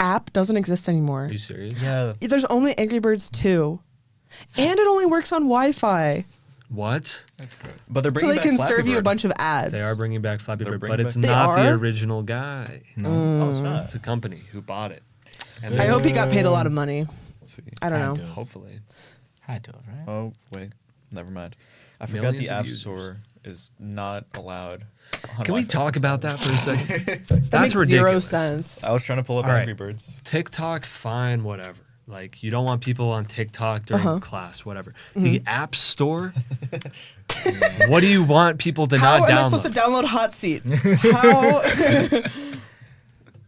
app doesn't exist anymore. Are you serious? Yeah. There's only Angry Birds 2. And it only works on Wi-Fi. What? That's gross. But they're So bringing they back can Flappy serve you a Bird. bunch of ads. They are bringing back Flappy They're Bird, but bringing it's back- They not the are? original guy. No. Oh, it's not. It's a company who bought it. Good. I hope he got paid a lot of money. Let's see. I don't Had know. to. Hopefully. Had to, right? Oh, wait. Never mind. I forgot Millions the of App users. Store is not allowed. on Can we Wi-Fi talk about that for a second? That That's makes ridiculous. zero sense. I was trying to pull up All right. Angry Birds. TikTok, fine, whatever. Like, you don't want people on TikTok during class, whatever. The App Store? What do you want people to How not am I download? supposed to download Hot Seat? How?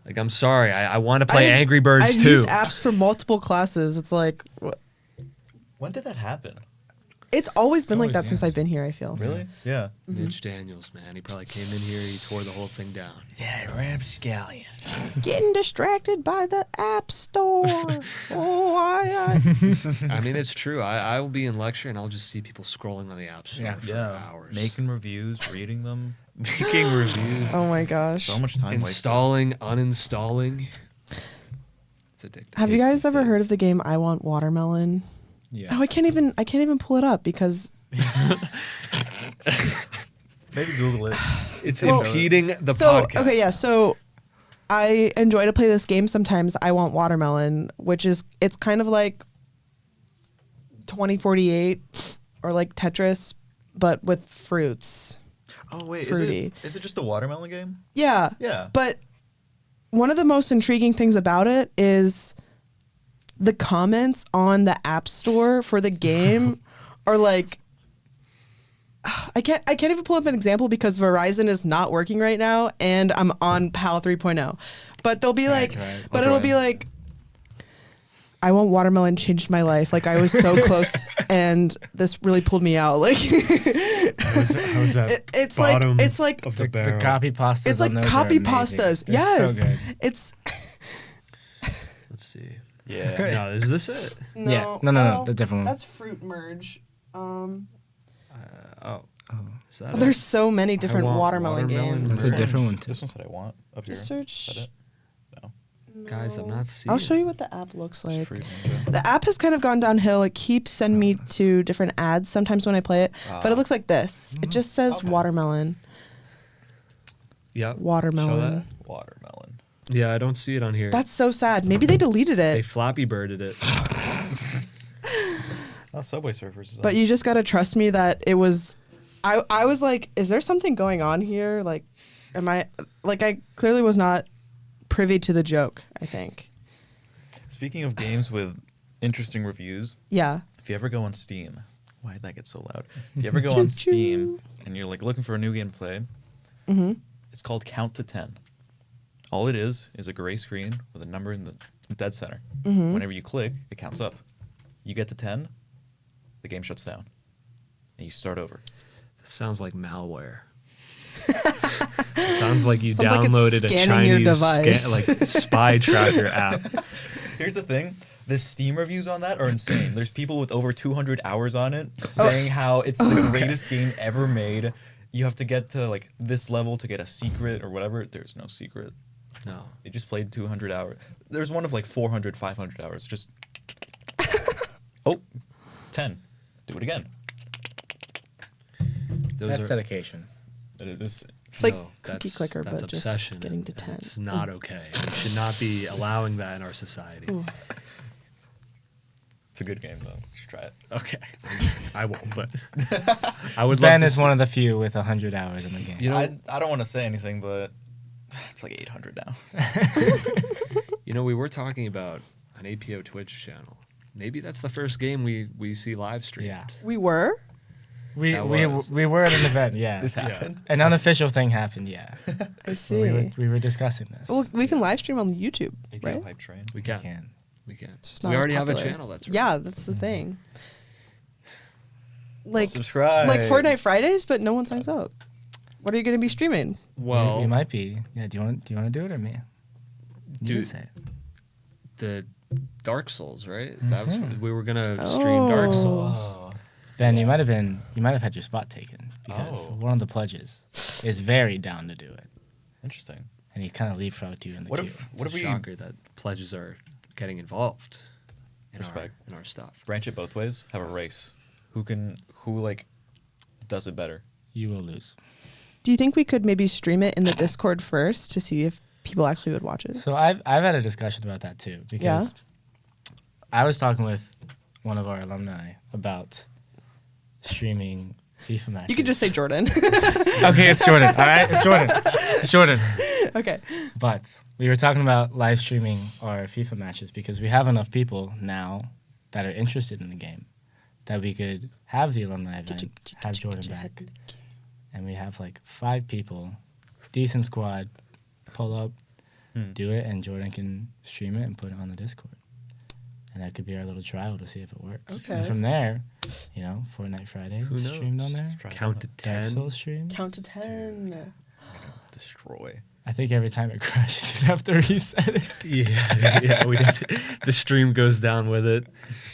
Like, I'm sorry. I want to play I've- Angry Birds I've too. used apps for multiple classes. It's like, When did that happen? it's always been like Always, that yeah. since I've been here, I feel. Really? Yeah. Mitch Daniels, man. He probably came in here, he tore the whole thing down. Yeah, rapscallion. Getting distracted by the App Store. Oh, I mean, it's true. I will be in lecture and I'll just see people scrolling on the App Store Yeah. for Yeah. hours. Making reviews, reading them. Making reviews. Oh my gosh. So much time wasted. Installing, uninstalling. It's addictive. Have you guys ever heard of the game I Want Watermelon? Yeah. Oh, I can't even pull it up because Maybe Google it. It's Well, impeding the so podcast. okay, yeah, so I enjoy to play this game sometimes. I Want Watermelon, which is it's kind of like 2048 or like Tetris, but with fruits. Oh wait, Fruity. is it just a watermelon game? Yeah. Yeah. But one of the most intriguing things about it is the comments on the App Store for the game are like I can't even pull up an example because Verizon is not working right now and I'm on PAL 3.0. But they'll be like right. but it'll Okay. be like I Want Watermelon changed my life. Like I was so close and this really pulled me out. Like How's that? it's like it's like of The copy pastas. it's like on those are copy amazing. pastas. They're Yes. So good. It's Let's see. Yeah. No, is this it? Yeah. No, well, the different one. That's Fruit Merge. Oh, is that There's it? so many different want watermelon, watermelon games. It's a different one too. This one's what I want up here. Just Is search. that it? No. Guys, I'm not seeing. I'll show you what the app looks It's like. Fruit Ninja. The app has kind of gone downhill. It keeps sending me to different ads sometimes when I play it, but it looks like this. It just says Okay. watermelon. Yep. Watermelon. Watermelon. Yeah, I don't see it on here. That's so sad. Maybe they deleted They it. Flappy Birded it. Oh, Subway Surfers is But on. you just gotta trust me that it was. I was like, is there something going on here? Like, am I like I clearly was not privy to the joke. I think. Speaking of games with interesting reviews, Yeah. if you ever go on Steam, why did that get so loud? If you ever go on Steam and you're like looking for a new game to play, Mm-hmm. it's called Count to 10. All it is a gray screen with a number in the dead center. Mm-hmm. Whenever you click, it counts up. You get to 10, the game shuts down, and you start over. This sounds like malware. Sounds like you Sounds like it's downloaded a scanning your Chinese device. like spy tracker app. Here's the thing. The Steam reviews on that are insane. There's people with over 200 hours on it saying how it's the greatest game ever made. You have to get to like this level to get a secret or whatever. There's no secret. No. They just played 200 hours. There's one of like 400, 500 hours. Just 10. Do it again. Those That's are, dedication. It's It's like no, cookie that's- clicker, that's but obsession, just getting to and 10. It's not okay. We should not be allowing that in our society. Ooh. a good game though. You should try it. Okay. I won't, but I would Ben love to is see- one of the few with 100 hours in the game. You know, I don't want to say anything, but it's like 800 now. we were talking about an APO Twitch channel. Maybe that's the first game we see live streamed. Yeah. We were? We That we was. we were at an event, yeah. This happened. An unofficial thing happened, yeah. I So we were, see. we were discussing this. Well, we can live stream on YouTube, APO right? Hype Train. We We can. can. We can. It's just not We as already have a popular. channel that's right. Yeah, that's the thing. Like Subscribe. like Fortnite Fridays, but no one signs up. What are you going to be streaming? Well, you might be. Yeah. Do you want to do it or me? You Dude. say it. the Dark Souls, right? That was Mhm. we were gonna stream Dark Oh. Souls. Oh. Ben, you might have had your spot taken because Oh. one of the pledges is very down to do it, Interesting. and he's kind of leapfrogged you in the What queue. if It's what a if we shocker that pledges are getting involved in Respect. our stuff. branch it both ways? Have a race. Who like does it better? You will lose. Do you think we could maybe stream it in the Discord first to see if people actually would watch it? So I've had a discussion about that too because I was talking with one of our alumni about streaming FIFA matches. You could just say Jordan. Okay, it's Jordan. All right, it's Jordan. It's Jordan. Okay. But we were talking about live streaming our FIFA matches because we have enough people now that are interested in the game that we could have the alumni event, have Jordan back, and we have like 5 people, decent squad, pull up, do it, and Jordan can stream it and put it on the Discord. And that could be our little trial to see if it works. Okay. And from there, Fortnite Friday Who knows? streamed on there. Try it Count out. to Dark 10. Souls stream. Count to 10. Destroy. I think every time it crashes, you'd have to reset it. Yeah, we have to, the stream goes down with it.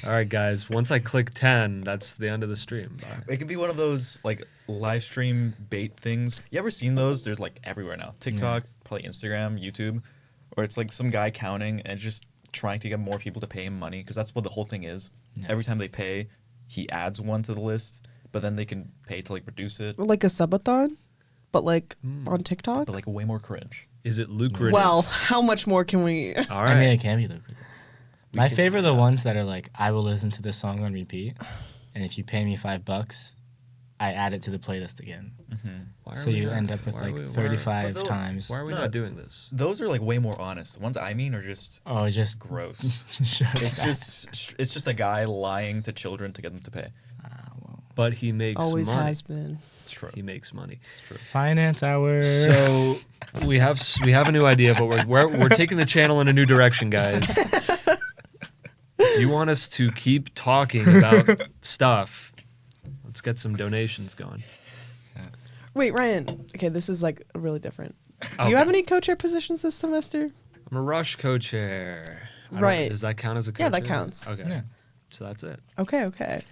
All right, guys. Once I click 10, that's the end of the stream. Bye. It could be one of those like live stream bait things. You ever seen those? There's like everywhere now. TikTok, probably Instagram, YouTube, or it's like some guy counting and just trying to get more people to pay him money because that's what the whole thing is. Yeah. Every time they pay, he adds one to the list, but then they can pay to like reduce it, Like a subathon, but like on TikTok? but like way more cringe. Is it lucrative? Well, how much more can we? all right. I mean, it can be lucrative. We My can- favorite are the ones that are like, I will listen to this song on repeat, and if you pay me $5, I add it to the playlist again. Why are So we you not- end up with why are like we- why are- 35 But they'll- times. Why are we No. not doing this? Those are like way more honest. The ones I mean are just Oh, just gross. shut it's it it's just a guy lying to children to get them to pay. well. But he makes Always money. has been. It's true. He makes money. Finance hour. So we have a new idea, but we're taking the channel in a new direction, guys. If you want us to keep talking about stuff, let's get some donations going. Wait, Ryan. Okay, this is like really different. Do you Okay. have any co-chair positions this semester? I'm a rush co-chair. I don't- Right. Does that count as a co-chair? Yeah, that counts. Okay. Yeah. So that's it. Okay.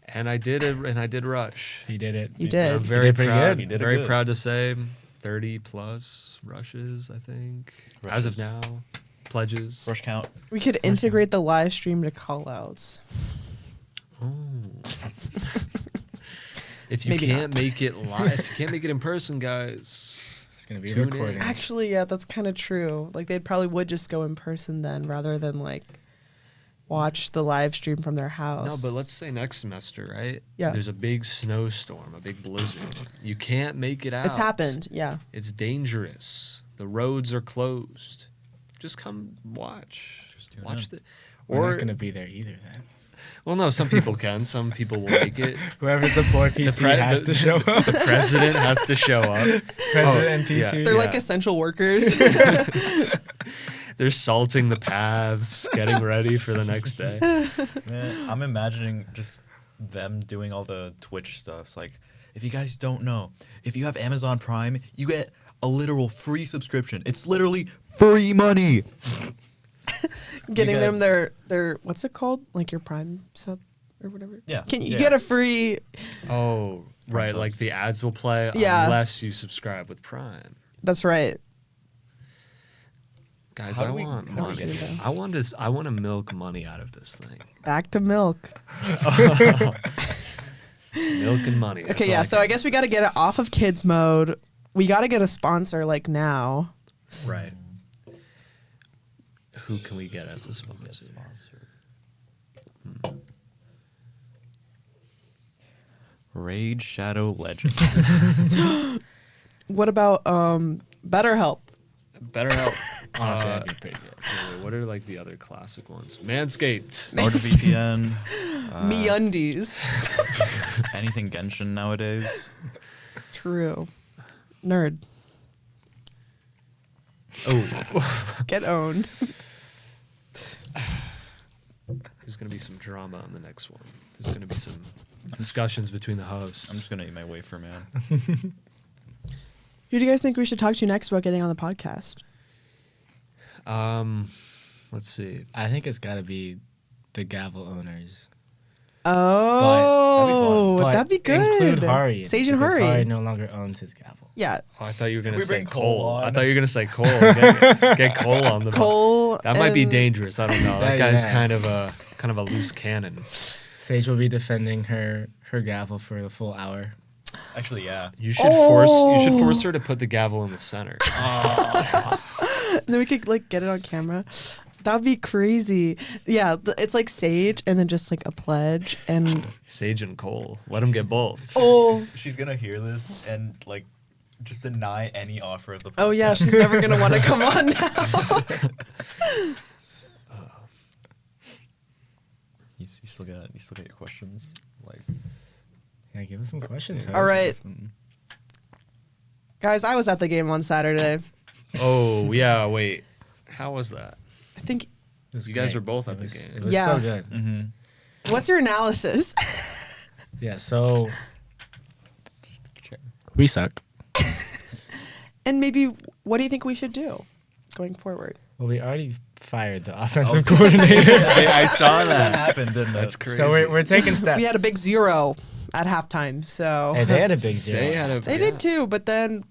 And I did rush. He did it. You I'm did. very did pretty proud. good. You did it very good. proud to say 30 plus rushes, I think. As of Rushes. now. Pledges. Rush count. We could integrate the live stream to callouts. Oh. If you Maybe can't not. make it live, if you can't make it in person, guys. It's gonna be a Tune in. recording. Actually, yeah, that's kind of true. Like they probably would just go in person then, rather than like watch the live stream from their house. No, but let's say next semester, right? Yeah. There's a big snowstorm, a big blizzard. You can't make it out. It's happened. Yeah. It's dangerous. The roads are closed. Just come watch. Just tune watch in. the. We're Or not gonna be there either. Then well, no, some people can. Some people will make it. whoever's the poor PT pre- has the- to show up. The president has to show up. President and yeah. PT. They're like Yeah. essential workers. They're salting the paths, getting ready for the next day. Man, I'm imagining just them doing all the Twitch stuff. It's like, If you guys don't know, if you have Amazon Prime, you get a literal free subscription. It's literally free money. Getting You them get- their what's it called? Like your Prime sub or whatever. Yeah, Can you yeah. get a free? Oh, right. Like subs. the ads will play Yeah. unless you subscribe with Prime. That's right. Guys, How I do we- want how do we money. get there? I want to milk money out of this thing. Back to milk. Milk and money. that's Okay, all yeah. So care I guess we got to get it off of kids mode. We got to get a sponsor like now. about. Right. Who can we get as a sponsor? Raid Shadow Legends. What about BetterHelp? BetterHelp. Honestly, that'd be pretty good. Wait, what are like the other classic ones? Manscaped. NordVPN. MeUndies. Anything Genshin nowadays. True. Nerd. Oh, Get owned. there's gonna be some drama on the next one. There's gonna be some discussions between the hosts. I'm just gonna eat my wafer, man. Who do you guys think we should talk to next about getting on the podcast? Let's see. I think it's got to be the gavel owners. Oh, But that'd be good. Include Hari. Sage and because Hari. Hari no longer owns his gavel. Yeah. Oh, I thought you were gonna We say bring Cole. Cole on. I thought you were gonna say Cole. Get Cole on the. Cole. That might be and- dangerous. I don't know. That Yeah, guy's yeah. kind of a loose cannon. Sage will be defending her gavel for the full hour. Actually, yeah. You should force Oh. her to put the gavel in the center. Then we could like get it on camera. That'd be crazy. Yeah, it's like Sage and then just like a pledge and Sage and Cole. Let him get both. oh She's gonna hear this and like just deny any offer of the. oh yeah, she's never gonna want to come on now. You still got your questions. Like, Yeah, give us some questions. All host. right, guys, I was at the game on Saturday. Oh yeah, wait. How was that? I think. It was You guys great. were both It at the was- game. It was Yeah. so good. mm-hmm. What's your analysis? Yeah, so we suck. And maybe what do you think we should do going forward? Well, we already fired the offensive coordinator. Hey, I saw That happened, didn't it? That's crazy. So we're taking steps. We had a big 0 at halftime, so Hey, they had a big zero. They had a. they did too, but then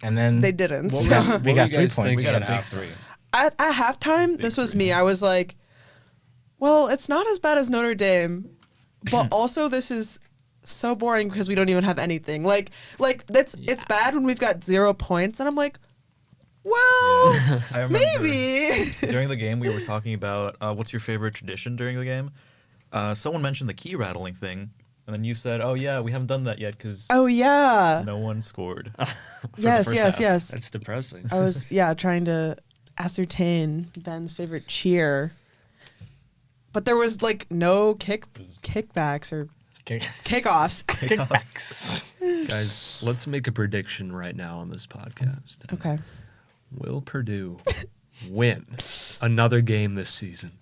and then they didn't. What so. were- we what got were you 3 guys points. We thinking got a at big halftime? 3. At halftime, this was me. I was like, well, it's not as bad as Notre Dame, but also this is so boring because we don't even have anything. Like that's it's bad when we've got 0 points, and I'm like, well, I remember maybe. during the game we were talking about what's your favorite tradition during the game. Someone mentioned the key rattling thing, and then you said, "Oh yeah, we haven't done that yet because Oh yeah. no one scored." for the Yes, first yes, half. yes. That's depressing. I was trying to ascertain Ben's favorite cheer. But there was like no kickbacks or Okay. kickoffs. Kickbacks. Guys, let's make a prediction right now on this podcast. Okay. Will Purdue win another game this season?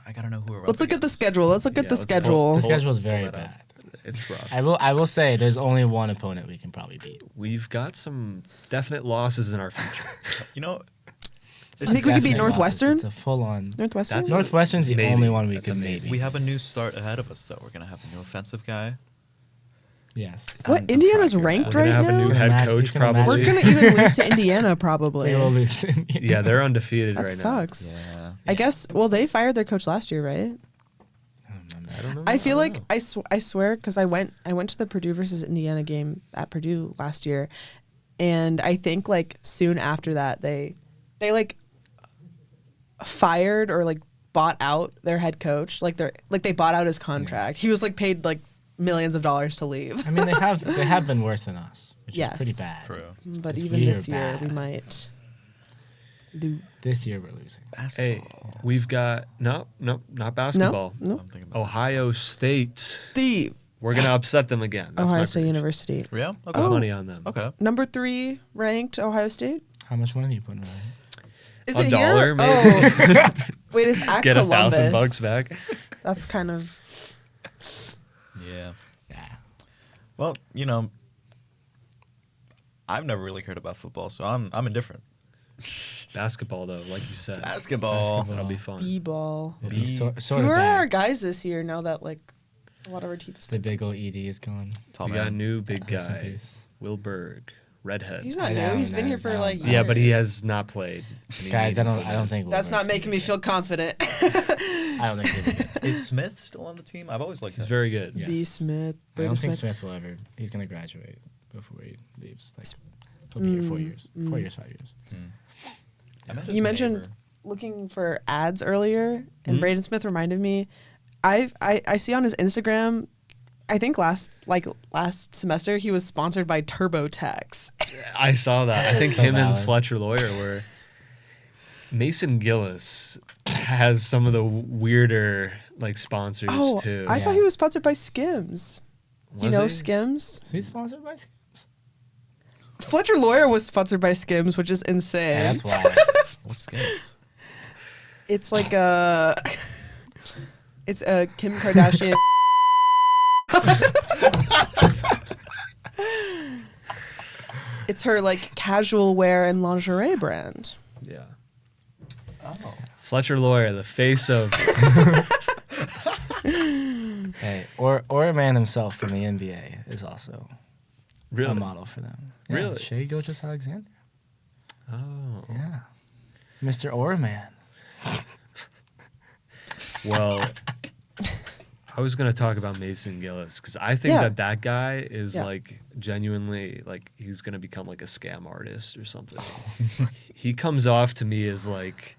I gotta know who we're. Let's up look at the against. schedule. Let's look at Yeah, the let's pull- schedule. The Pull- schedule is very pull that up. bad. It's rough. I will say there's only one opponent we can probably beat. We've got some definite losses in our future. You know, I think we could beat Definite losses. Northwestern. It's a full on. Northwestern. That's Northwestern's the Maybe. only one we That's could a maybe. maybe. we have a new start ahead of us though. We're gonna have a new offensive guy. Yes. I'm What? Indiana's trying to ranked We're right gonna have a now. new He's gonna head imagine- coach he's gonna probably. We're gonna even lose to Indiana probably. We will lose. Yeah, they're undefeated That right sucks. Yeah. I guess. Well, they fired their coach last year, right? now. I don't know. I feel don't like know. I swear because I went to the Purdue versus Indiana game at Purdue last year, and I think like soon after that they like fired or like bought out their head coach. Like they bought out his contract. He was like paid like millions of dollars to leave. I mean, they have been worse than us, which Yes. is pretty bad. True. But This even year this year we bad. might. Do This year we're losing. Hey, we've got not basketball. no. I'm thinking about Ohio State. the We're gonna upset them again. That's Ohio my State prediction. University. Yeah. Okay. Put Oh. money on them. Okay. Number 3 ranked Ohio State. How much money are you putting on it? Is $1 it here? maybe. Oh. Wait, it's at Get Columbus. $1,000 back. That's kind of. Yeah. Yeah. Well, I've never really cared about football, so I'm indifferent. Basketball, though, like you said. Basketball. That'll be fun. B-ball. It'll be sort Who of are our bad. guys this year now that like a lot of our teams? The big old ED is gone. Tall We got a man. new big Rest in guy, peace. Will Berg, redhead. He's not I new. know, He's been no, here for no. like Yeah, but he years. has not played. any Guys, I meaningful don't think. That's not Wilbert's making me gonna feel get confident. it. I don't think he'll get it. Is Smith still on the team? I've always liked He's him. very good. Yes. B. Smith. I Braden don't think Smith. Smith will ever. He's gonna graduate before he leaves. Like he'll be here 4 years. 4 years, 5 years. I met his You mentioned neighbor. looking for ads earlier, and Mhm. Braden Smith reminded me. I see on his Instagram. I think last semester he was sponsored by TurboTax. I saw that. I think So him and valid. Fletcher Lawyer were. Mason Gillis has some of the weirder like sponsors too. I saw Yeah. he was sponsored by Skims. Do you Was know he? Skims? He's sponsored by. Fletcher Lawyer was sponsored by Skims, which is insane. Yeah, that's why. What's skins? It's like a Kim Kardashian. It's her like casual wear and lingerie brand. Yeah. Oh. Fletcher Lawyer, the face of. Hey, or a man himself from the NBA is also a Really? model for them. Yeah, Really? Shea Gilgeous-Alexander. Oh. Yeah, Mr. Oraman. Well, I was gonna talk about Mason Gillis because I think Yeah. that guy is Yeah. like genuinely like he's gonna become like a scam artist or something. He comes off to me as like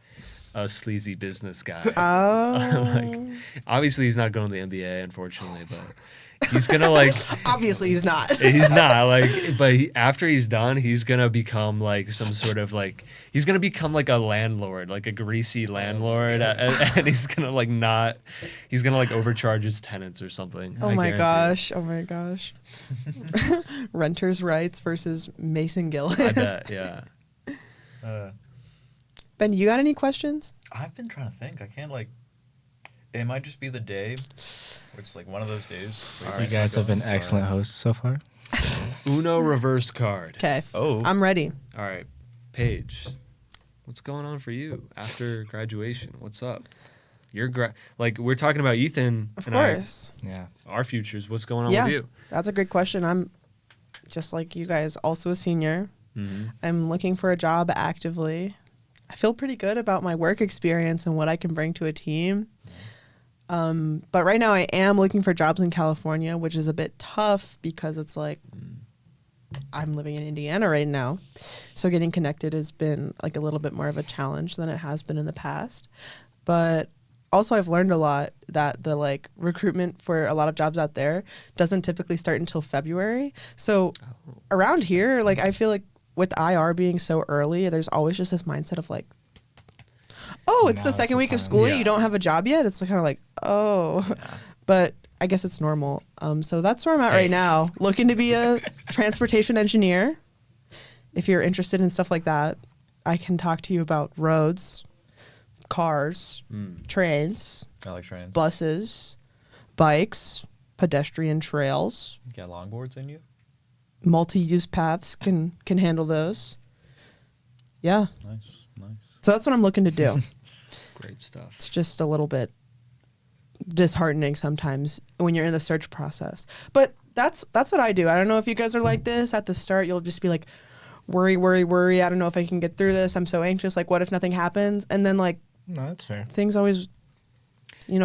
a sleazy business guy. Oh, Like, obviously he's not going to the NBA, unfortunately, but he's gonna like. obviously he's not. He's not like, but after he's done, he's gonna become like some sort of like he's gonna become like a landlord, like a greasy landlord, and he's gonna like not, he's gonna like overcharge his tenants or something. Oh I my guarantee gosh! Oh my gosh! Renters' rights versus Mason Gillis. it. I bet, yeah. Ben, you got any questions? I've been trying to think. I can't like. It might just be the day. Where it's like one of those days. where You just guys not have been going. excellent hosts so far. Uno reverse card. Okay, Oh. I'm ready. All right, Paige, what's going on for you after graduation? What's up? You're like we're talking about Ethan Of and course. Yeah. our futures. What's going on Yeah. with you? That's a great question. I'm just like you guys, also a senior. Mm-hmm. I'm looking for a job actively. I feel pretty good about my work experience and what I can bring to a team. But right now I am looking for jobs in California, which is a bit tough because it's like I'm living in Indiana right now. So getting connected has been like a little bit more of a challenge than it has been in the past. But also I've learned a lot that the like recruitment for a lot of jobs out there doesn't typically start until February. So around here, like I feel like with IR being so early, there's always just this mindset of like, oh, it's the Now's second the week of time. school, Yeah. you don't have a job yet. It's kind of like, oh, but I guess it's normal. So that's where I'm at Hey. right now, looking to be a transportation engineer. If you're interested in stuff like that, I can talk to you about roads, cars, trains, I like trains. buses, bikes, pedestrian trails, Got longboards in you? multi-use paths can handle those. Yeah. Nice, nice. So that's what I'm looking to do. Great stuff. It's just a little bit disheartening sometimes when you're in the search process. But that's what I do. I don't know if you guys are like this. At the start, you'll just be like, worry, worry, worry. I don't know if I can get through this. I'm so anxious. Like, what if nothing happens? And then like No, that's fair. things always,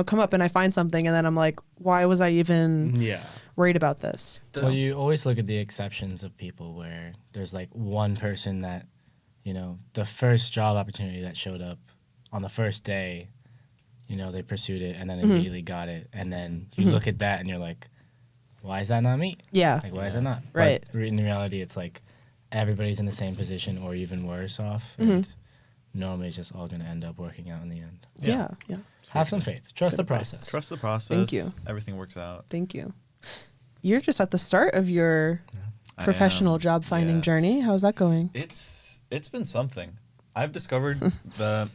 come up and I find something and then I'm like, why was I even Yeah. worried about this? So you always look at the exceptions of people where there's like one person that, the first job opportunity that showed up on the first day, they pursued it and then immediately got it. And then you look at that and you're like, why is that not me? Yeah. Like, why is that not? Right. But in reality, it's like everybody's in the same position or even worse off. And normally it's just all going to end up working out in the end. Yeah. Yeah. Have some faith. Trust the good advice. process. Trust the process. Thank you. Everything works out. Thank you. You're just at the start of your I professional am. job finding Yeah. journey. How's that going? It's been something. I've discovered the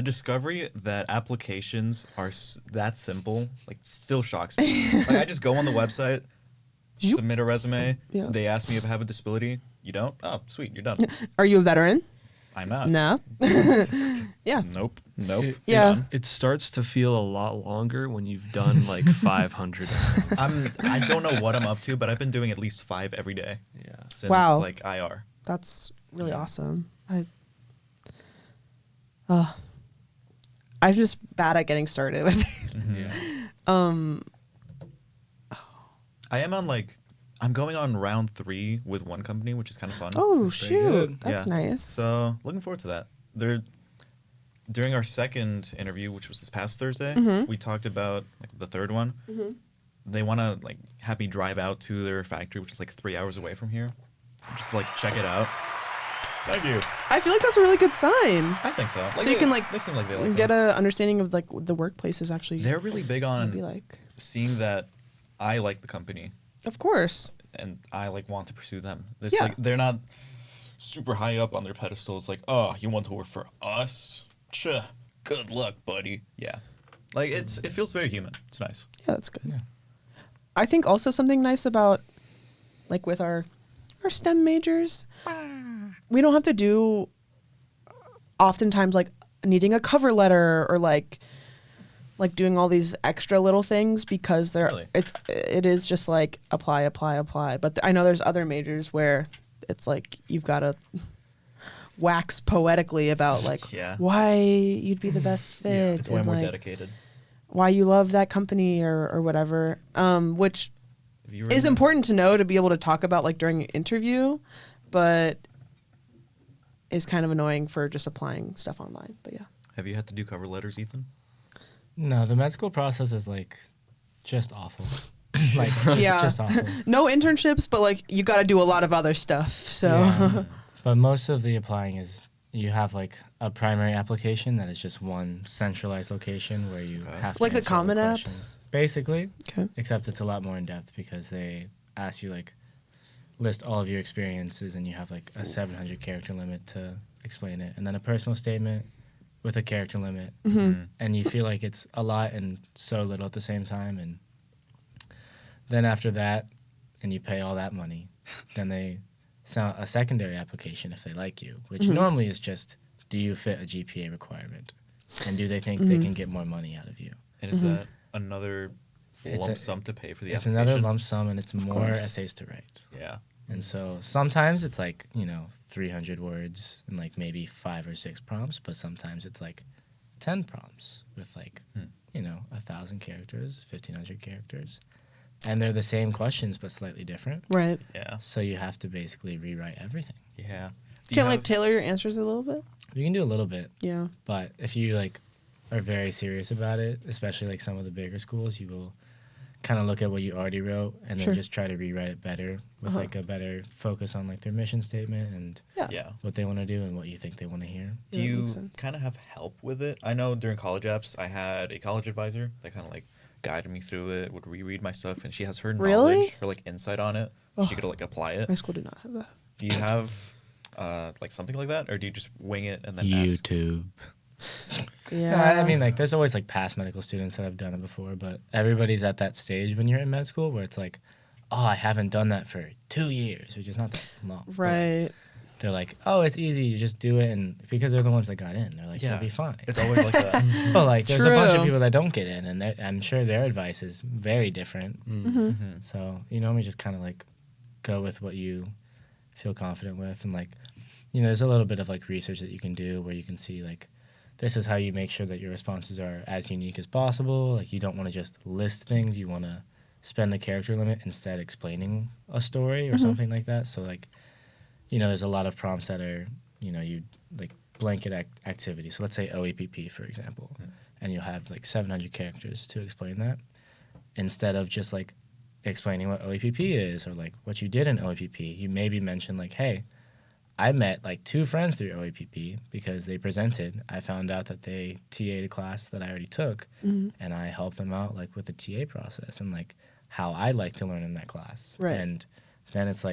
discovery that applications are that simple. Like, still shocks me. Like, I just go on the website, Zoop. submit a resume. Yeah. They ask me if I have a disability. You don't? Oh, sweet, you're done. Are you a veteran? I'm not. No. Yeah. Nope. Yeah. It starts to feel a lot longer when you've done like 500 of them. I don't know what I'm up to, but I've been doing at least 5 every day Yeah. since Wow. like IR. That's really awesome. I'm just bad at getting started with it. Yeah. I am on I'm going on round 3 with one company, which is kind of fun. Oh, That's pretty shoot. good. That's Yeah. nice. So looking forward to that. During our second interview, which was this past Thursday, we talked about the third one. They want to have me drive out to their factory, which is 3 hours away from here. Just check it out. Thank you. I feel like that's a really good sign. I think so. So you can they seem like they like get them. a understanding of what the workplace is actually They're really big gonna on be like. seeing that I like the company Of course. and I want to pursue them. It's Yeah. they're not super high up on their pedestals. Oh, you want to work for us? Tch, good luck, buddy. Yeah, it feels very human. It's nice. Yeah, that's good. Yeah. I think also something nice about with our STEM majors, we don't have to do oftentimes needing a cover letter or doing all these extra little things because Really? it is just apply. But I know there's other majors where it's you've got to wax poetically about Yeah. why you'd be the best fit It's way and more dedicated. why you love that company or whatever, which Have you is written- important to know to be able to talk about during an interview, but is kind of annoying for just applying stuff online. But yeah. Have you had to do cover letters, Ethan? No, the med school process is just awful. Yeah. just awful. No internships, but you got to do a lot of other stuff. So Yeah. But most of the applying is you have a primary application that is just one centralized location where you Okay. have to Like the answer all Common App? questions. Basically, okay. except it's a lot more in depth because they ask you list all of your experiences and you have a 700 character limit to explain it, and then a personal statement with a character limit, and you feel like it's a lot and so little at the same time, and then after that, and you pay all that money, then they send a secondary application if they like you, which normally is just, do you fit a GPA requirement, and do they think they can get more money out of you? And is that another It's lump a- sum to pay for the It's application? another lump sum, and it's more course. essays to write. Yeah. And so sometimes it's 300 words and maybe 5 or 6 prompts, but sometimes it's 10 prompts with 1,000 characters, 1,500 characters. And they're the same questions, but slightly different. Right. Yeah. So you have to basically rewrite everything. Yeah. Can't Do you have- tailor your answers a little bit? You can do a little bit, Yeah. but if you are very serious about it, especially some of the bigger schools, you will kind of look at what you already wrote and then Sure. just try to rewrite it better with a better focus on their mission statement and Yeah. Yeah. what they want to do and what you think they want to hear. Do Yeah, that you makes sense. kind of have help with it? I know during college apps, I had a college advisor that kind of guided me through it, would reread my stuff, and she has her Really? knowledge, her insight on it. Oh. She could apply it. My school did not have that. Do you have something like that, or do you just wing it and then ask? YouTube. Yeah. I mean, there's always past medical students that have done it before, but everybody's at that stage when you're in med school where it's oh, I haven't done that for 2 years, which is not that long. But Right. they're oh, it's easy, you just do it, and because they're the ones that got in, they're Yeah. you'll be fine. It's always like that. But there's a bunch True. of people that don't get in, and I'm sure their advice is very different. Mm-hmm. So you normally just kind of go with what you feel confident with, and there's a little bit of research that you can do where you can see this is how you make sure that your responses are as unique as possible. You don't want to just list things, you want to spend the character limit instead explaining a story or something like that. So there's a lot of prompts that are you blanket activity. So let's say OEPP, for example, and you'll have 700 characters to explain that instead of just explaining what OEPP is or what you did in OEPP. You maybe mention hey, I met 2 friends through OEPP because they presented. I found out that they TA'd a class that I already took, and I helped them out with the TA process and how I like to learn in that class. Right. And then it's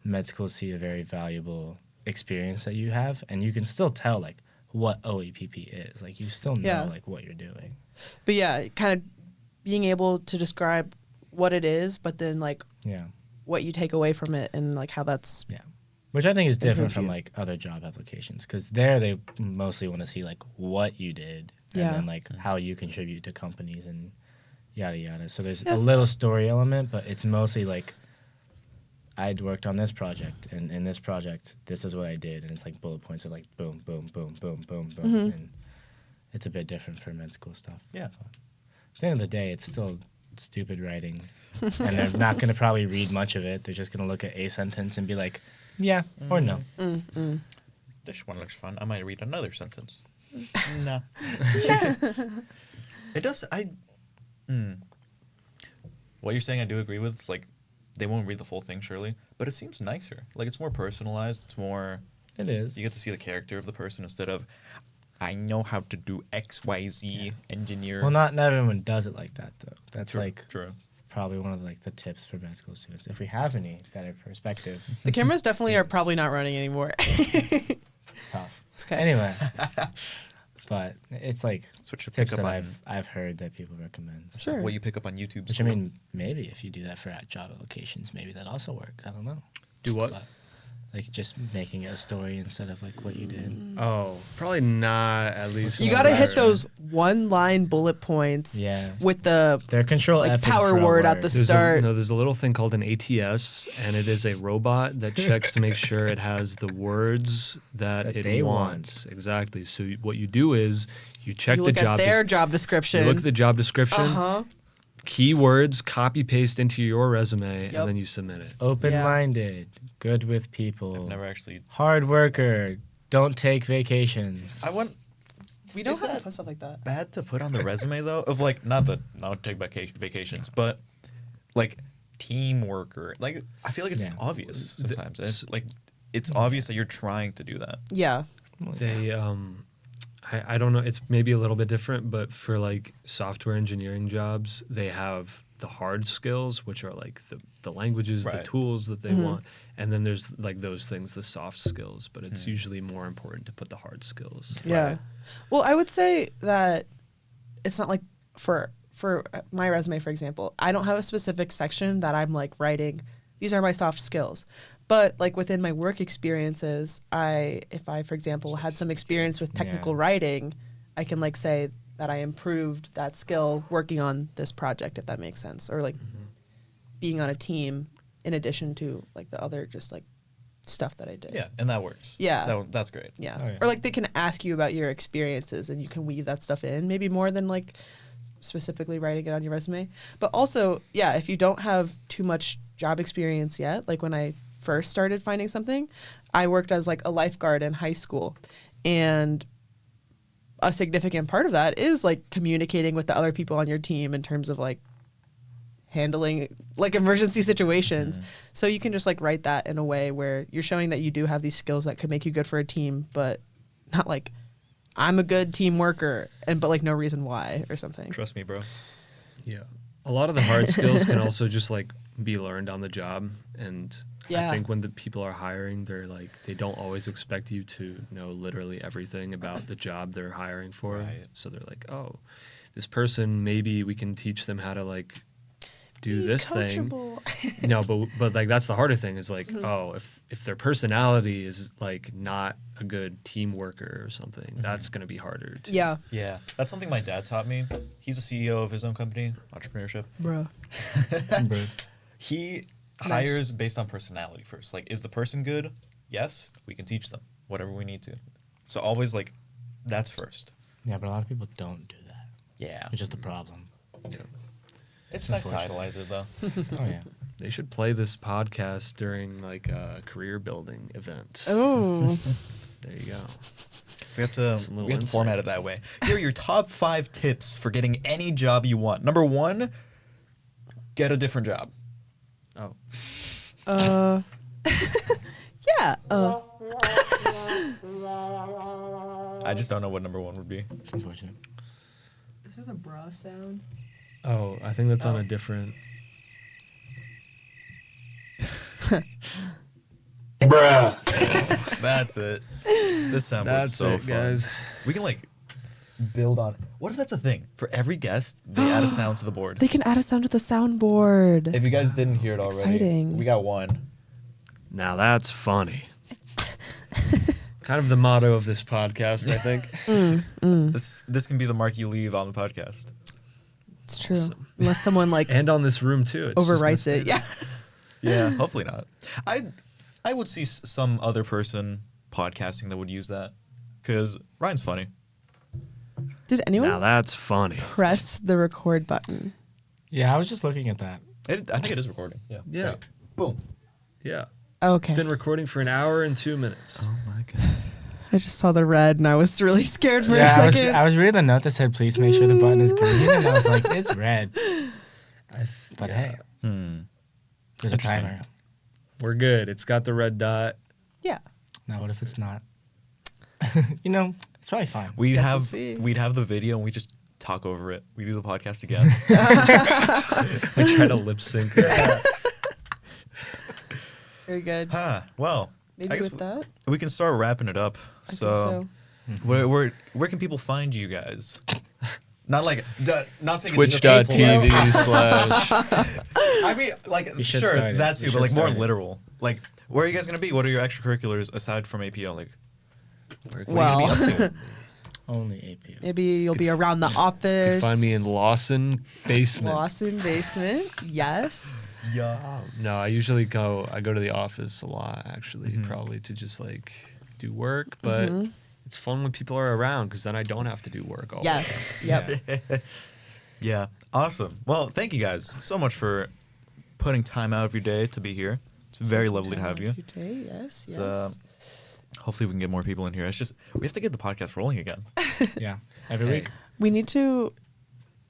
med schools see a very valuable experience that you have, and you can still tell what OEPP is. You still know Yeah. what you're doing. But yeah, kind of being able to describe what it is, but then Yeah. what you take away from it and like how that's Yeah. Which I think is different Improve from you. like other job applications, because there they mostly want to see like what you did and Yeah. then like how you contribute to companies and yada yada. So there's Yeah. a little story element, but it's mostly like I'd worked on this project, and in this project this is what I did, and it's like bullet points of like boom, boom, boom, boom, boom, boom, Mhm. and it's a bit different for med school stuff. Yeah. At the end of the day, it's still stupid writing, and they're not going to probably read much of it. They're just going to look at a sentence and be like, yeah or no. This one looks fun. I might read another sentence. No. It does. What you're saying, I do agree with. It's like they won't read the full thing, surely, but it seems nicer. Like it's more personalized. It's more. It is. You get to see the character of the person instead of, I know how to do X, Y, Z, engineer. Well, not everyone does it like that though. That's True, like true. probably one of like the tips for med school students, if we have any better perspective. the cameras definitely are Students. probably not running anymore. Tough. It's okay. Anyway, but it's like That's what you tips pick that up on. I've heard that people recommend. Sure. What you pick up on YouTube. Which I mean, maybe if you do that for job applications, maybe that also works. I don't know. Do what? But, like just making it a story instead of like what you did. Oh, probably not. At least You gotta hit right. those one-line bullet points Yeah. with the They're control like F power word at the start. There's a little thing called an ATS, and it is a robot that checks to make sure it has the words that That it they wants. Exactly. So what you do is you check You the look job. at their job description. You look at the job description, Uh-huh. keywords, copy paste into your resume, Yep. and then you submit it. Open-minded, good with people, I've never actually. hard worker, don't take vacations. I want. We don't Is have to that put stuff like that. bad to put on the resume though? Of like, not take vacations, but like team worker. Like I feel like it's Yeah. obvious sometimes. And it's like it's obvious that you're trying to do that. Yeah. They I don't know, it's maybe a little bit different, but for like software engineering jobs, they have the hard skills, which are like the languages, the Right. tools that they want, and then there's like those things, the soft skills, but it's usually more important to put the hard skills. Yeah. Right. Well, I would say that it's not like for my resume, for example, I don't have a specific section that I'm like writing, these are my soft skills. But like within my work experiences, if I, for example, had some experience with technical Yeah. writing, I can like say that I improved that skill working on this project, if that makes sense. Or like being on a team in addition to like the other just like stuff that I did. Yeah, and that works. Yeah. That's great. Yeah. Oh, yeah. Or like they can ask you about your experiences and you can weave that stuff in, maybe more than like specifically writing it on your resume. But also, yeah, if you don't have too much job experience yet, like when I first started finding something, I worked as like a lifeguard in high school. And a significant part of that is like communicating with the other people on your team in terms of like handling like emergency situations. So you can just like write that in a way where you're showing that you do have these skills that could make you good for a team, but not like I'm a good team worker but like no reason why or something. Trust me, bro. Yeah. A lot of the hard skills can also just like be learned on the job, and Yeah. I think when the people are hiring, they're like they don't always expect you to know literally everything about the job they're hiring for. Right. So they're like, "Oh, this person, maybe we can teach them how to like do Be this thing." coachable. No, but like that's the harder thing is like, oh, if their personality is like not a good team worker or something, that's gonna be harder to Yeah. Yeah, that's something my dad taught me. He's a CEO of his own company, entrepreneurship. Bruh. He Nice. hires based on personality first. Like, is the person good? Yes, we can teach them whatever we need to. So always like, that's first. Yeah, but a lot of people don't do that, Yeah, which is the problem. it's nice to idolize it though. Oh yeah. They should play this podcast during like a career building event. Oh. There you go. We have to Some little format insight. it that way. Here are your top 5 tips for getting any job you want. Number 1, get a different job. Oh, Yeah. I just don't know what number 1 would be. It's unfortunate. Is there the bra sound? oh, I think that's on a different. That's it. This soundboard's That's so it, fun. guys. We can like build on. What if that's a thing? For every guest, they add a sound to the board. They can add a sound to the soundboard. If you guys didn't hear it already, Exciting. we got one. Now that's funny. Kind of the motto of this podcast, I think. This can be the mark you leave on the podcast. It's true. Unless someone like And on this room too. It's just gonna overwrites stay it. there. Yeah. Yeah, hopefully not. I would see some other person podcasting that would use that, because Ryan's funny. Did anyone Now that's funny. press the record button? Yeah, I was just looking at that. I think it is recording. Yeah. Yeah. Great. Boom. Yeah. Okay. It's been recording for an hour and 2 minutes. Oh my god. I just saw the red and I was really scared for Yeah, a I was, second. I was reading the note that said, please make sure the button is green. And I was like, it's red. But hey, there's a Interesting. timer. We're good. It's got the red dot. Yeah. Now, what if it's not? It's probably fine. We'd Guess we'll have see. we'd have the video and we just talk over it. We do the podcast again. We try to lip sync. Very good. Huh. Well, Maybe I guess with that, we can start wrapping it up. I think so. Where can people find you guys? Not like not saying it's just people. Twitch.tv slash. I mean, like We should sure start it. that We too, should but like more start it. literal. Like, where are you guys gonna be? What are your extracurriculars aside from APO? Like, Well, what are you gonna be up to? Only APO. maybe you'll be around the You office. can find me in Lawson basement. Lawson basement. Yes. Yeah. No, I usually go to the office a lot actually, probably to just like do work, but it's fun when people are around because then I don't have to do work all Yes. Yep. Yeah. Awesome. Well, thank you guys so much for putting time out of your day to be here. It's very lovely to have you. Today, yes. It's, Yes. Hopefully we can get more people in here. It's just we have to get the podcast rolling again. Yeah. Every Hey. week. We need to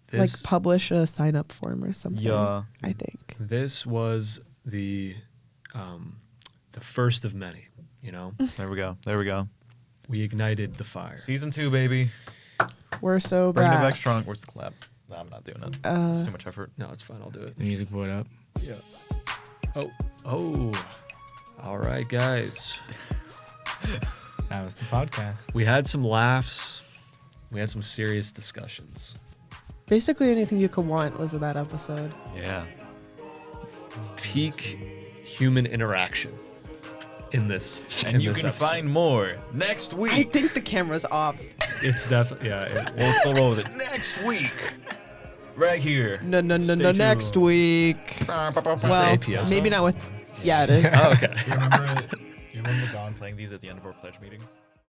This, like publish a sign up form or something. Yeah. I think. this was the first of many, There we go. There we go. We ignited the fire. Season 2, baby. We're so Bringing it back. back strong. Where's the clap? No, I'm not doing it. It's too much effort. No, it's fine, I'll do it. The music board up. Yeah. Oh. All right, guys. That was the podcast. We had some laughs. We had some serious discussions. Basically, anything you could want was in that episode. Yeah. Peak human interaction in this. And in you this can episode. find more next I week. think the camera's off. It's definitely yeah. We'll still roll with it next week. Right here. No. Stay Next tuned. week. the Well, APO maybe song? not with. Yeah, it is. Oh, okay. You remember Don playing these at the end of our pledge meetings?